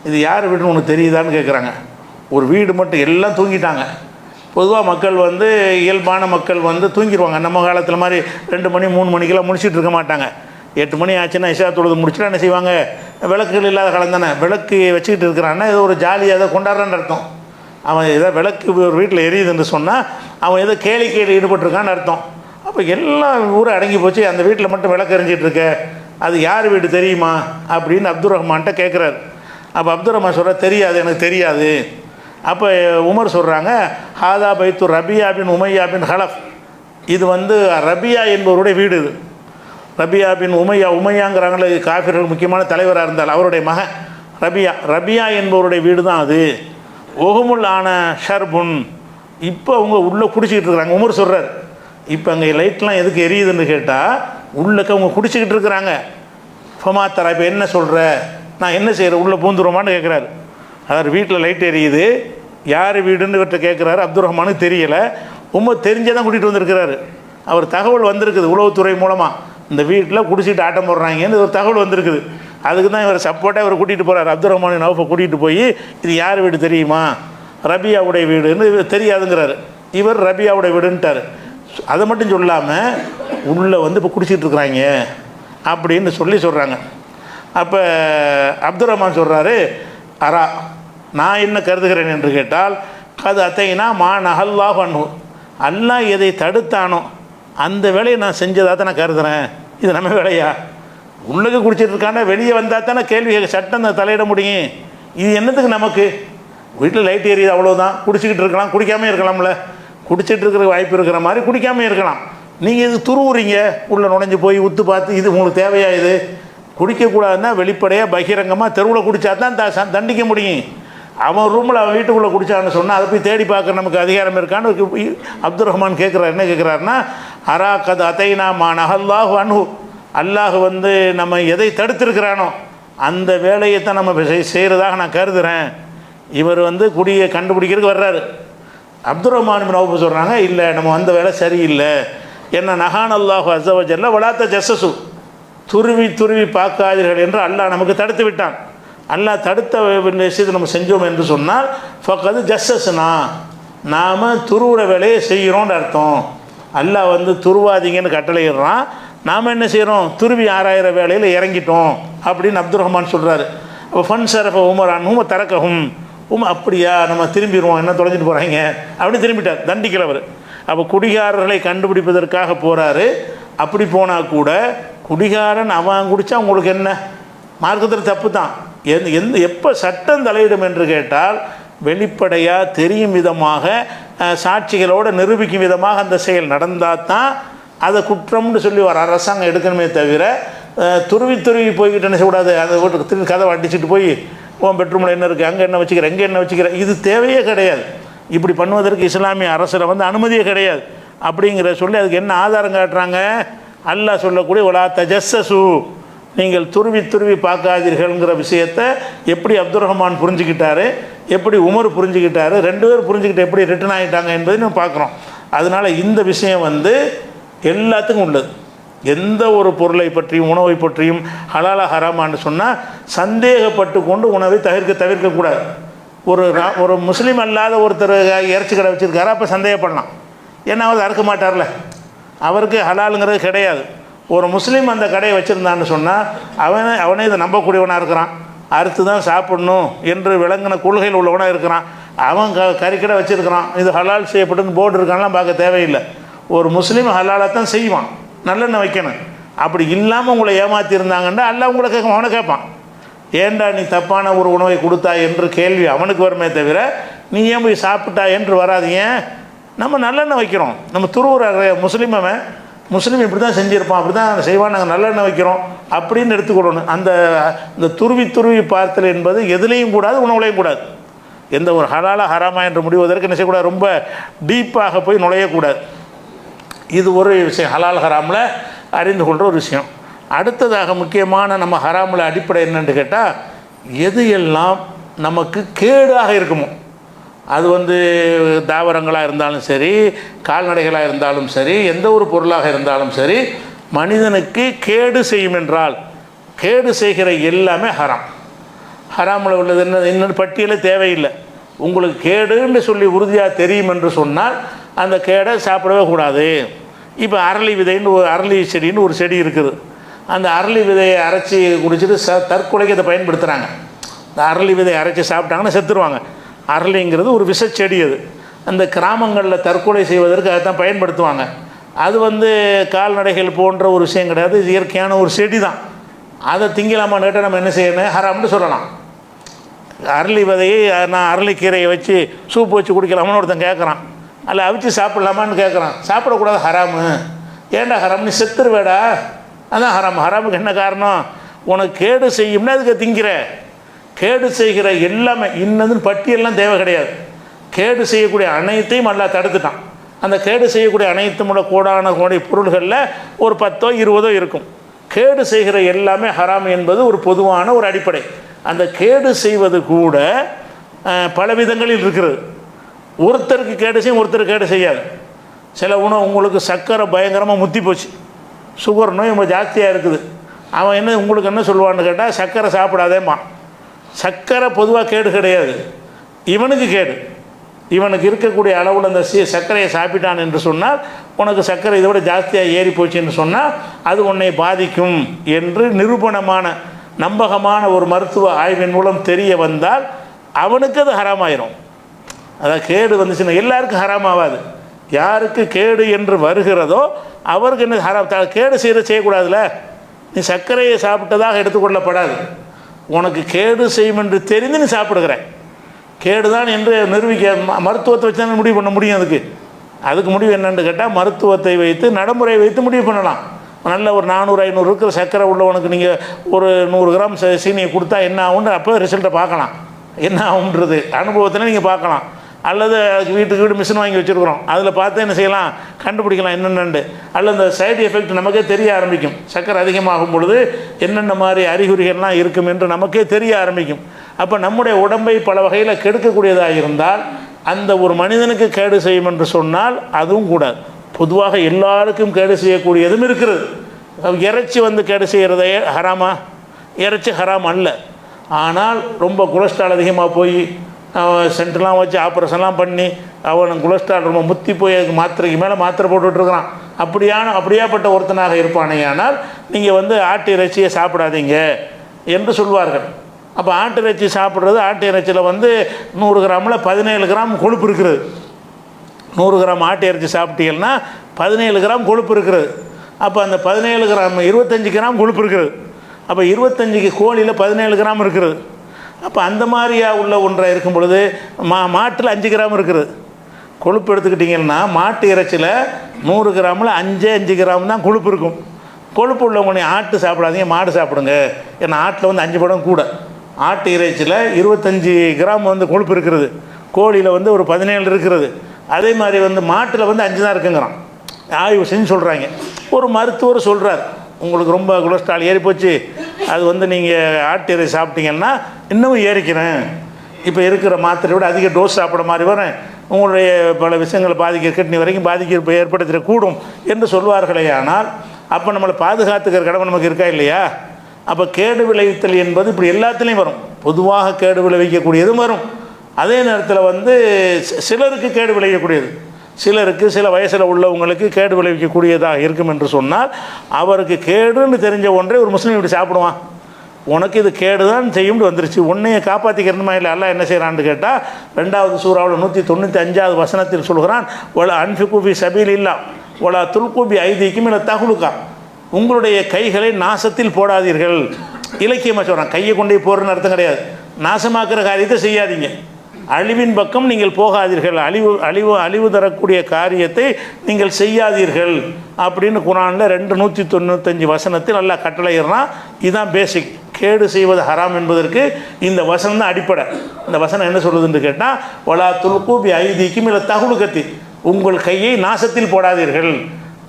இது யார் வீடுன்னு உனக்கு தெரியுதான்னு கேட்குறாங்க. ஒரு வீடு மட்டும் எல்லாம் தூங்கிட்டாங்க. பொதுவாக மக்கள் வந்து இயல்பான மக்கள் வந்து தூங்கிடுவாங்க. நம்ம காலத்தில் மாதிரி 2 மணி 3 மணிக்கெல்லாம் முடிச்சுட்டு இருக்க மாட்டாங்க. 8 மணி ஆச்சுன்னா இஷா தொழுது முடிச்சுட்டு என்ன செய்வாங்க, விளக்குகள் இல்லாத காலம் தானே, விளக்கு வச்சுக்கிட்டு இருக்கிறான்னா ஏதோ ஒரு ஜாலியாக ஏதோ கொண்டாடுறான்னு அர்த்தம். அவன் ஏதோ விளக்கு ஒரு வீட்டில் எரியுதுன்னு சொன்னால் அவன் ஏதோ கேளிக்கையில் ஈடுபட்டிருக்கான்னு அர்த்தம். அப்போ எல்லாம் ஊரை அடங்கி போச்சு, அந்த வீட்டில் மட்டும் விளக்கு எரிஞ்சிட்டு இருக்க, அது யார் வீடு தெரியுமா அப்படின்னு அப்துர் ரஹ்மான்கிட்ட கேட்குறாரு. அப்போ அப்துர் ரஹ்மான் சொல்கிற, தெரியாது, எனக்கு தெரியாது. அப்போ உமர் சொல்கிறாங்க, ஹாதா பைத்து ரபியா பின் உமையா பின் ஹலஃப், இது வந்து ரபியா என்பவருடைய வீடு. இது ரபியா பின் உமையாங்கிறாங்களே, காஃபிர்கள் முக்கியமான தலைவராக இருந்தால் அவருடைய மகன் ரபியா என்பவருடைய வீடு தான் அது. ஒகுமுல் ஆன ஷர்புன், இப்போ அவங்க உள்ளே குடிச்சிக்கிட்டு இருக்கிறாங்க. உமர் சொல்கிறார், இப்போ அங்கே லைட்லாம் எதுக்கு எரியுதுன்னு கேட்டால் உள்ளக்க அவங்க குடிச்சிக்கிட்டு இருக்கிறாங்க. ஃபமாத்தரா, இப்போ என்ன சொல்கிற, நான் என்ன செய்கிறேன், உள்ளே பூந்துருமான்னு கேட்குறாரு. அதாவது வீட்டில் லைட் எரியுது, யார் வீடுன்னு இவர்கிட்ட கேட்குறாரு. அப்துல் ரஹ்மானுக்கு தெரியலை. உமர் தெரிஞ்சே தான் கூட்டிகிட்டு வந்திருக்கிறாரு. அவர் தகவல் வந்திருக்குது உளவுத்துறை மூலமாக, இந்த வீட்டில் குடிச்சிட்டு ஆட்டம் போடுறாங்கன்னு ஒரு தகவல் வந்திருக்குது. அதுக்கு தான் இவர் சப்போர்ட்டாக இவர் கூட்டிகிட்டு போகிறார். அப்துல் ரஹ்மான் நௌஃபை கூட்டிகிட்டு போய், இது யார் வீடு தெரியுமா, ரபியாவுடைய வீடுன்னு தெரியாதுங்கிறாரு. இவர் ரபியாவுடைய வீடுன்ட்டார். அதை மட்டும் சொல்லாமல் உள்ளே வந்து இப்போ குடிச்சிட்டு இருக்கிறாங்க அப்படின்னு சொல்கிறாங்க. அப்போ அப்துல் ரஹ்மான் சொல்கிறாரு, அரா, நான் என்ன கருதுகிறேன் என்று கேட்டால், அது அத்தைனா மா நஹல்லாஹு அன்ஹு, அல்லாஹ் எதை தடுத்தானோ அந்த வேலையை நான் செஞ்சதாக தான் நான் கருதுகிறேன். இது நம்ம வேலையா? உள்ளுக்கு குடிச்சிட்டு இருக்கான, வெளியே வந்தால் தானே கேள்வி சட்டம் தலையிட முடியும். இது என்னத்துக்கு நமக்கு? வீட்டில் லைட் எரியுது, அவ்வளோதான். குடிச்சிக்கிட்டு இருக்கலாம், குடிக்காமல் இருக்கலாம்ல. குடிச்சிட்டு இருக்கிற வாய்ப்பு இருக்கிற மாதிரி குடிக்காமல் இருக்கலாம். நீங்கள் இது துருவுறீங்க, உள்ளே நுழைஞ்சு போய் உத்து பார்த்து, இது உங்களுக்கு தேவையா? இது குடிக்கக்கூடாதுன்னா வெளிப்படையாக பகிரங்கமாக தெருவில் குடித்தா தான் தண்டிக்க முடியும். அவன் ரூமில் அவன் வீட்டுக்குள்ளே குடித்தான்னு சொன்னால் அதை போய் தேடி பார்க்குற நமக்கு அதிகாரம் இருக்கான்னு அப்துல் ரஹ்மான் கேட்குறாரு. என்ன கேட்குறாருன்னா, அரா கது அத்தைனா மா நஹல்லாஹு அன்ஹு, அல்லாஹ் வந்து நம்ம எதை தடுத்திருக்கிறானோ அந்த வேலையை தான் நம்ம செய்கிறதாக நான் கருதுகிறேன். இவர் வந்து குடியை கண்டுபிடிக்கிறதுக்கு வர்றாரு. அப்துல் ரஹ்மான் பின் அவுஃப் சொல்கிறாங்க, இல்லை, நம்ம வந்த வேலை சரியில்லை. என்ன நஹான் அல்லாஹு அஸ்ஸ வ ஜல்ல வலாத்த ஜஸ்ஸசு, துருவி பார்க்காதீர்கள் என்று அல்லாஹ் நமக்கு தடுத்து விட்டான். அல்லாஹ் தடுத்த விஷயத்தை நம்ம செஞ்சோம் என்று சொன்னால் ஃபக்கது ஜஸ்ஸஸ்னா, நாம் துருவுற வேலையை செய்கிறோன்னு அர்த்தம். அல்லாஹ் வந்து துருவாதீங்கன்னு கட்டளையிடுறான், நாம் என்ன செய்கிறோம், துருவி ஆராயிற வேலையில் இறங்கிட்டோம் அப்படின்னு அப்துல் ரஹ்மான் சொல்கிறாரு. அப்போ ஃபன் சரஃப உமர் அன்ஹும் தரக்கஹும், அப்படியா, நம்ம திரும்பிடுவோம், என்ன தொலைஞ்சிட்டு போகிறாங்க அப்படின்னு திரும்பிட்டார். தண்டிக்கிறவர். அப்போ குடிகாரர்களை கண்டுபிடிப்பதற்காக போகிறாரு. அப்படி போனால் கூட குடிகாரன் அவன் குடித்தா உங்களுக்கு என்ன, மார்க்கத்தில் தப்பு தான். எப்போ சட்டம் தலையிடும் என்று கேட்டால் வெளிப்படையாக தெரியும் விதமாக சாட்சிகளோடு நிரூபிக்கும் விதமாக அந்த செயல் நடந்தால் தான் அதை குற்றம்னு சொல்லி ஒரு அரசாங்கம் எடுக்கணுமே தவிர, துருவி போய்கிட்டு என்ன செய்யக்கூடாது. அந்த வீட்டுக்கு திரும்பி கதவை அடிச்சுட்டு போய் உன் பெட்ரூமில் என்ன இருக்குது, அங்கே என்ன வச்சுக்கிறேன், எங்கே என்ன வச்சுக்கிறேன், இது தேவையே கிடையாது. இப்படி பண்ணுவதற்கு இஸ்லாமிய அரசில் வந்து அனுமதியே கிடையாது. அப்படிங்கிற சொல்லி அதுக்கு என்ன ஆதாரம் காட்டுறாங்க? அல்லாஹ் சொல்லக்கூடிய ஒலா தஜஸ்ஸசு, நீங்கள் துருவி பார்க்காதீர்கள்ங்கிற விஷயத்தை எப்படி அப்துல் ரஹ்மான் புரிஞ்சுக்கிட்டாரு, எப்படி உமர் புரிஞ்சுக்கிட்டாரு, ரெண்டு பேரும் புரிஞ்சுக்கிட்டு எப்படி ரிட்டர்ன் ஆகிட்டாங்க என்பதை நம்ம பார்க்குறோம். அதனால் இந்த விஷயம் வந்து எல்லாத்துக்கும் உள்ளது. எந்த ஒரு பொருளை பற்றியும் உணவை பற்றியும் ஹலாலா ஹராமான்னு சொன்னால் சந்தேகப்பட்டு கொண்டு உணவை தவிர்க்கக்கூடாது. ஒரு முஸ்லீம் அல்லாத ஒருத்தர் இறைச்சி கடை வச்சுருக்காரு, அப்போ சந்தேகப்படலாம். ஏன்னா அவர் அறுக்க மாட்டார்ல, அவருக்கு ஹலாலுங்கிறது கிடையாது. ஒரு முஸ்லீம் அந்த கடையை வச்சுருந்தான்னு சொன்னால் அவனே இதை நம்பக்கூடியவனாக இருக்கிறான், அறுத்து தான் சாப்பிடணும் என்று விளங்கின கொள்கையில் உள்ளவனாக இருக்கிறான். அவன் கறிக்கடை வச்சுருக்கிறான், இது ஹலால் செய்யப்பட்டுன்னு போர்டு இருக்கான்லாம் பார்க்க தேவையில்லை. ஒரு முஸ்லீம் ஹலாலாக தான் செய்வான், நல்லெண்ணெய் வைக்கணும். அப்படி இல்லாமல் உங்களை ஏமாற்றிருந்தாங்கன்னா அல்லாஹ் உங்களை அவனை கேட்பான், ஏண்டா நீ தப்பான ஒரு உணவை கொடுத்தா என்று கேள்வி அவனுக்கு வருமே தவிர நீ ஏன் போய் சாப்பிட்டா என்று வராது. ஏன் நம்ம நல்லெண்ணெய் வைக்கிறோம், நம்ம துருவுற முஸ்லீம் இப்படி தான் செஞ்சுருப்பான், அப்படி தான் செய்வான், நாங்கள் நல்லெண்ணெய் வைக்கிறோம் அப்படின்னு எடுத்துக்கொள்ளணும். இந்த துருவி பார்த்தல் என்பது எதுலேயும் கூடாது, உணவுலையும் கூடாது. எந்த ஒரு ஹலாலா ஹராமா என்று முடிவதற்கு என்ன செய்யக்கூடாது, ரொம்ப டீப்பாக போய் நுழையக்கூடாது. இது ஒரு விஷயம், ஹலால் ஹராமில் அறிந்து கொள்கிற ஒரு விஷயம். அடுத்ததாக முக்கியமான நம்ம ஹராமில் அடிப்படை என்னென்று கேட்டால், எது எல்லாம் நமக்கு கேடாக இருக்குமோ, அது வந்து தாவரங்களாக இருந்தாலும் சரி, கால்நடைகளாக இருந்தாலும் சரி, எந்த ஒரு பொருளாக இருந்தாலும் சரி, மனிதனுக்கு கேடு செய்யும் என்றால் கேடு செய்கிற எல்லாமே ஹராம். ஹராமில் உள்ளது இன்னொரு பட்டியலே தேவையில்லை. உங்களுக்கு கேடுன்னு சொல்லி உறுதியாக தெரியும் என்று சொன்னால் அந்த கேடை சாப்பிடவே கூடாது. இப்போ அரளி விதைன்னு அரளி செடின்னு ஒரு செடி இருக்குது. அந்த அரளி விதையை அரைச்சி குடிச்சிட்டு தற்கொலைக்கு அதை பயன்படுத்துகிறாங்க. இந்த அரளி விதையை அரைச்சி சாப்பிட்டாங்கன்னா செத்துருவாங்க. அரளிங்கிறது ஒரு விஷச்செடி. அது அந்த கிராமங்களில் தற்கொலை செய்வதற்கு அதை தான் பயன்படுத்துவாங்க. அது வந்து கால்நடைகள் போன்ற ஒரு விஷயம் கிடையாது, இது இயற்கையான ஒரு செடி தான். அதை திங்கலாமான்னு கேட்டால் நம்ம என்ன செய்யணும், ஹராம்னு சொல்லலாம். அரளி விதையை நான் அரளிக்கீரையை வச்சு சூப்பு வச்சு குடிக்கலாமான்னு ஒருத்தன் கேட்குறான், அதில் அவிச்சு சாப்பிட்லாமான்னு கேட்குறான். சாப்பிடக்கூடாது, ஹராமு. ஏண்டா ஹராம், நீ செத்துருவேடா, அதான் ஹராம். ஹராமுக்கு என்ன காரணம், உனக்கு கேடு செய்யும்னா அதுக்கு திங்கிற. கேடு செய்கிற எல்லாமே இன்னதுன்னு பட்டியெல்லாம் தேவை கிடையாது. கேடு செய்யக்கூடிய அனைத்தையும் அல்லாஹ் தடுத்துட்டான். அந்த கேடு செய்யக்கூடிய அனைத்தும் கோடான கோடி பொருள்களில் ஒரு 10ஓ 20ஓ இருக்கும். கேடு செய்கிற எல்லாமே ஹராம் என்பது ஒரு பொதுவான ஒரு அடிப்படை. அந்த கேடு செய்வது கூட பல விதங்களில் இருக்கிறது. ஒருத்தருக்கு கேடு செய்யும், ஒருத்தருக்கு கேடு செய்யாது. சில உணவு உங்களுக்கு சர்க்கரை பயங்கரமாக முத்தி போச்சு, சுகர் நோய் ரொம்ப ஜாஸ்தியாக இருக்குது. அவன் என்ன உங்களுக்கு என்ன சொல்லுவான்னு கேட்டால் சர்க்கரை சாப்பிடாதேம்மா. சர்க்கரை பொதுவாக கேடு கிடையாது, இவனுக்கு கேடு. இவனுக்கு இருக்கக்கூடிய அளவில் அந்த சர்க்கரையை சாப்பிட்டான் என்று சொன்னால் உனக்கு சர்க்கரை இதை விட ஜாஸ்தியாக ஏறி போச்சு என்று சொன்னால் அது உன்னை பாதிக்கும் என்று நிரூபணமான நம்பகமான ஒரு மருத்துவ ஆய்வின் மூலம் தெரிய வந்தால் அவனுக்கு அது ஹராமாயிரும். அதாவது கேடு வந்துச்சுன்னா எல்லாருக்கும் ஹராமாகாது. யாருக்கு கேடு என்று வருகிறதோ அவருக்கு என்ன ஹராம். கேடு செய்யக்கூடாதுல்ல. நீ சர்க்கரையை சாப்பிட்டதாக எடுத்துக்கொள்ளப்படாது. உனக்கு கேடு செய்யும் என்று தெரிந்து நீ சாப்பிடுகிற கேடு தான் என்று நிரூபிக்க மருத்துவத்தை வச்சு தான் முடிவு பண்ண முடியும். அதுக்கு முடிவு என்னென்னு கேட்டால் மருத்துவத்தை வைத்து நடைமுறையை வைத்து முடிவு பண்ணலாம். நல்ல ஒரு 400-500 இருக்கிற சர்க்கரை உள்ளவனுக்கு நீங்கள் ஒரு 100 கிராம் சீனியை கொடுத்தா என்ன ஆகும்னு அப்போ ரிசல்ட்டை பார்க்கலாம். என்ன ஆகுன்றது அனுபவத்தில் நீங்கள் பார்க்கலாம். அல்லது வீட்டுக்கு வீடு மிஷின் வாங்கி வச்சுருக்குறோம், அதில் பார்த்து என்ன செய்யலாம், கண்டுபிடிக்கலாம் என்னென்னு. அல்லது இந்த சைடு எஃபெக்ட் நமக்கே தெரிய ஆரம்பிக்கும். சர்க்கரை அதிகமாகும் பொழுது என்னென்ன மாதிரி அறிகுறிகள்லாம் இருக்கும் என்று நமக்கே தெரிய ஆரம்பிக்கும். அப்போ நம்முடைய உடம்பை பல வகையில் கெடுக்கக்கூடியதாக இருந்தால் அந்த ஒரு மனிதனுக்கு கேடு செய்யும் என்று சொன்னால் அதுவும் கூடாது. பொதுவாக எல்லாருக்கும் கேடு செய்யக்கூடியதும் இருக்கிறது. இறைச்சி கேடு செய்கிறதே ஹராமா? இறைச்சி ஹராம் அல்ல. ஆனால் ரொம்ப கொலஸ்ட்ரால் அதிகமாக போய் சென்டர்லாம் வச்சு ஆப்ரேஷன்லாம் பண்ணி அவன் கொலஸ்ட்ரால் ரொம்ப முத்தி போய் அதுக்கு மாத்திரைக்கு மேலே மாத்திரை போட்டுட்ருக்கிறான். அப்படியாப்பட்ட ஒருத்தனாக இருப்பானே ஆனால் நீங்கள் ஆட்டு இறைச்சியை சாப்பிடாதீங்க என்று சொல்வார்கள். அப்போ ஆட்டு இறைச்சி சாப்பிட்றது, ஆட்டு இறைச்சியில் 100 கிராமில் 17 கிராம் கொழுப்பு இருக்கிறது. 100 கிராம் ஆட்டு இறைச்சி சாப்பிட்டீங்கன்னா 17 கிராம் கொழுப்பு இருக்கிறது. அப்போ அந்த 17 கிராம் 25 கிராம் கொழுப்பு இருக்கிறது. அப்போ 25 கோழியில் 17 கிராம் இருக்கிறது. அப்போ அந்த மாதிரியாக உள்ள ஒன்றை இருக்கும் பொழுது மாட்டில் 5 கிராம் இருக்கிறது. கொழுப்பு எடுத்துக்கிட்டிங்கன்னா மாட்டு இறைச்சியில் 100 கிராமில் 5 கிராம் தான் கொழுப்பு இருக்கும். கொழுப்பு உள்ளவங்க ஆட்டு சாப்பிடாதீங்க, மாடு சாப்பிடுங்க. ஏன்னா ஆட்டில் 5 படம் கூட. ஆட்டு இறைச்சியில் 25 கிராம் கொழுப்பு இருக்கிறது, கோழியில் ஒரு 17 இருக்கிறது. அதே மாதிரி மாட்டில் 5 தான் இருக்குங்கிறான். ஆய்வு செஞ்சு சொல்கிறாங்க. ஒரு மருத்துவர் சொல்கிறார், உங்களுக்கு ரொம்ப கொலஸ்ட்ரால் ஏறி போச்சு, அது நீங்கள் ஆட்டு இறைச்சி சாப்பிட்டீங்கன்னா இன்னமும் ஏறிக்கிறேன், இப்போ இருக்கிற மாத்திரை விட அதிக டோஸ் சாப்பிட மாதிரி வரேன், உங்களுடைய பல விஷயங்களை கிட்னி வரைக்கும் பாதிக்க ஏற்படுத்திடக்கூடும் என்று சொல்வார்களே. ஆனால் அப்போ நம்மளை பாதுகாத்துக்கிற கடமை நமக்கு இருக்கா இல்லையா? அப்போ கேடு விளைவித்தல் என்பது இப்படி எல்லாத்துலேயும் வரும். பொதுவாக கேடு விளைவிக்கக்கூடியதும் வரும். அதே நேரத்தில் சிலருக்கு கேடு விளைவிக்கக்கூடியது, சிலருக்கு சில வயசில் உள்ளவங்களுக்கு கேடு விளைவிக்கக்கூடியதாக இருக்கும் என்று சொன்னால் அவருக்கு கேடுன்னு தெரிஞ்ச ஒன்றை ஒரு முஸ்லீம் இப்படி சாப்பிடுவான். உனக்கு இது கேடு தான் செய்யும்னு வந்துருச்சு, உன்னையை காப்பாற்றிக்கிறணுமா இல்லை? அல்ல என்ன செய்கிறான்னு கேட்டால் 2வது சூறாவில் 195வது வசனத்தில் சொல்கிறான், ஒலா அன்ஃபிகு ஃபீ சபீலில்லாஹ் ஒலா துல்கு பி ஐதீக்கும் இலா தஹ்லுகா. உங்களுடைய கைகளை நாசத்தில் போடாதீர்கள். இலக்கியமாக சொல்கிறான், கையை கொண்டே போடுறன்னு அர்த்தம் கிடையாது. நாசமாக்குற காரியத்தை செய்யாதீங்க, அழிவின் பக்கம் நீங்கள் போகாதீர்கள், அழிவு தரக்கூடிய காரியத்தை நீங்கள் செய்யாதீர்கள் அப்படின்னு குர்ஆனில் 295 வசனத்தில் நல்லா கட்டளையிடுறான். இதுதான் பேசிக். கேடு செய்வது ஹராம் என்பதற்கு இந்த வசனம் தான் அடிப்படை. இந்த வசனம் என்ன சொல்லுதுன்னு கேட்டால், வலா துல்கு பி ஐதீக்கும் இலா தஹ்லுகத்தி, உங்கள் கையை நாசத்தில் போடாதீர்கள்,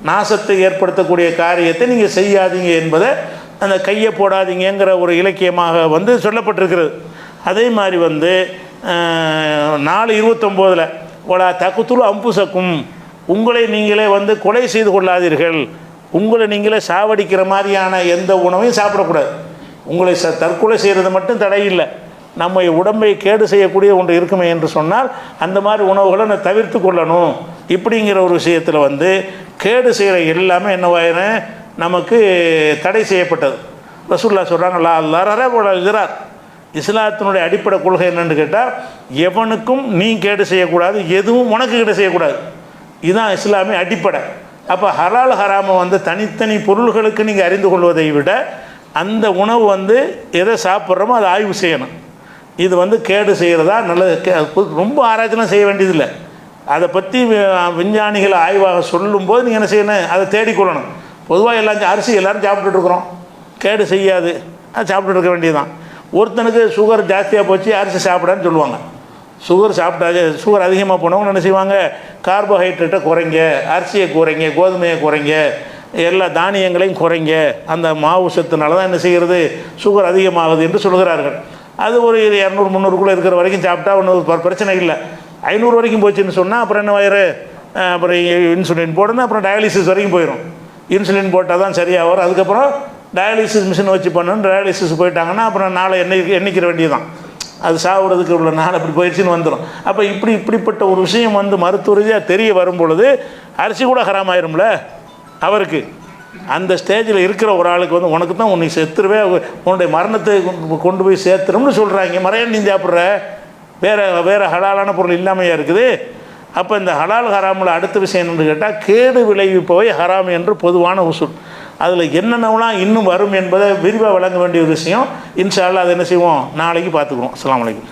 நாசத்தை ஏற்படுத்தக்கூடிய காரியத்தை நீங்கள் செய்யாதீங்க என்பதை அந்த கையை போடாதீங்கிற ஒரு இலக்கியமாக சொல்லப்பட்டிருக்கிறது. அதே மாதிரி 4:29 ஒலா தகுத்துல் அம்புசக்கும், உங்களை நீங்களே கொலை செய்து கொள்ளாதீர்கள், உங்களை நீங்களே சாவடிக்கிற மாதிரியான எந்த உணவையும் சாப்பிடக்கூடாது. உங்களை தற்கொலை செய்கிறது மட்டும் தடையில்லை, நம்ம உடம்பை கேடு செய்யக்கூடிய ஒன்று இருக்குமே என்று சொன்னால் அந்த மாதிரி உணவுகளை நான் தவிர்த்து கொள்ளணும். இப்படிங்கிற ஒரு விஷயத்தில் கேடு செய்கிற எல்லாமே என்னவாயிரும், நமக்கு தடை செய்யப்பட்டது. ரசூலுல்லாஹ் சொல்கிறாங்க, லா லரர வலா லிரார். இஸ்லாத்தினுடைய அடிப்படை கொள்கை என்னென்னு கேட்டால், எவனுக்கும் நீ கேடு செய்யக்கூடாது, எதுவும் உனக்கு கேடு செய்யக்கூடாது. இதுதான் இஸ்லாமிய அடிப்படை. அப்போ ஹலால் ஹராமை தனித்தனி பொருள்களுக்கு நீங்கள் அறிந்து கொள்வதை விட அந்த உணவு எதை சாப்பிட்றோமோ அதை ஆய்வு செய்யணும். இது கேடு செய்கிறதா நல்லது, ரொம்ப ஆராய்ச்சிலாம் செய்ய வேண்டியதில்லை. அதை பற்றி விஞ்ஞானிகள் ஆய்வாக சொல்லும்போது நீங்கள் என்ன செய்யணும், அதை தேடிக்கொள்ளணும். பொதுவாக அரிசி எல்லோரும் சாப்பிட்டுட்ருக்குறோம், கேடு செய்யாது, அது சாப்பிட்டுட்டு இருக்க வேண்டியதுதான். ஒருத்தனுக்கு சுகர் ஜாஸ்தியாக போச்சு அரிசி சாப்பிடான்னு சொல்லுவாங்க. சுகர் அதிகமாக போனவங்க என்ன செய்வாங்க, கார்போஹைட்ரேட்டை குறைங்க, அரிசியை குறைங்க, கோதுமையை குறைங்க, எல்லா தானியங்களையும் குறைங்க, அந்த மாவு சத்துனால தான் என்ன செய்கிறது சுகர் அதிகமாகுது என்று சொல்கிறார்கள். அது ஒரு 200-300 இருக்கிற வரைக்கும் சாப்பிட்டா ஒன்றும் பிரச்சனை இல்லை. 500 வரைக்கும் போச்சுன்னு சொன்னால் அப்புறம் என்ன வயிறு, அப்புறம் இன்சுலின் போடணும், அப்புறம் டயாலிசிஸ் வரைக்கும் போயிடும். இன்சுலின் போட்டால் தான் சரியாக வரும். அதுக்கப்புறம் டயாலிசிஸ் மிஷின் வச்சு பண்ணணும். டயாலிசிஸ் போயிட்டாங்கன்னா அப்புறம் நாளை எண்ணிக்கிற வேண்டியதுதான். அது சாப்பிட்றதுக்கு உள்ள நாள் அப்படி போயிடுச்சுன்னு வந்துடும். அப்போ இப்படிப்பட்ட ஒரு விஷயம் மருத்துவ ரீதியாக தெரிய வரும் பொழுது அரிசி கூட ஹராம் ஆயிரும்ல. அவருக்கு அந்த ஸ்டேஜில் இருக்கிற ஒரு ஆளுக்கு உனக்கு தான் உன்னை செத்துருவே, உன்னுடைய மரணத்தை கொண்டு போய் சேர்த்துரும்னு சொல்கிறாங்க. மறைய நீ சாப்பிட்ற வேறு ஹலாலான பொருள் இல்லாமையாக இருக்குது. அப்போ இந்த ஹலால் ஹராமில் அடுத்த விஷயம் என்னென்னு கேட்டால், கேடு விளைவிப்பவை ஹராம் என்று பொதுவான உசூல். அதில் என்னென்னலாம் இன்னும் வரும் என்பதை விரிவாக வழங்க வேண்டிய ஒரு விஷயம். இன்ஷா அல்லாஹ் அதை என்ன செய்வோம், நாளைக்கு பார்த்துக்குவோம். அஸ்ஸலாமு அலைக்கும்.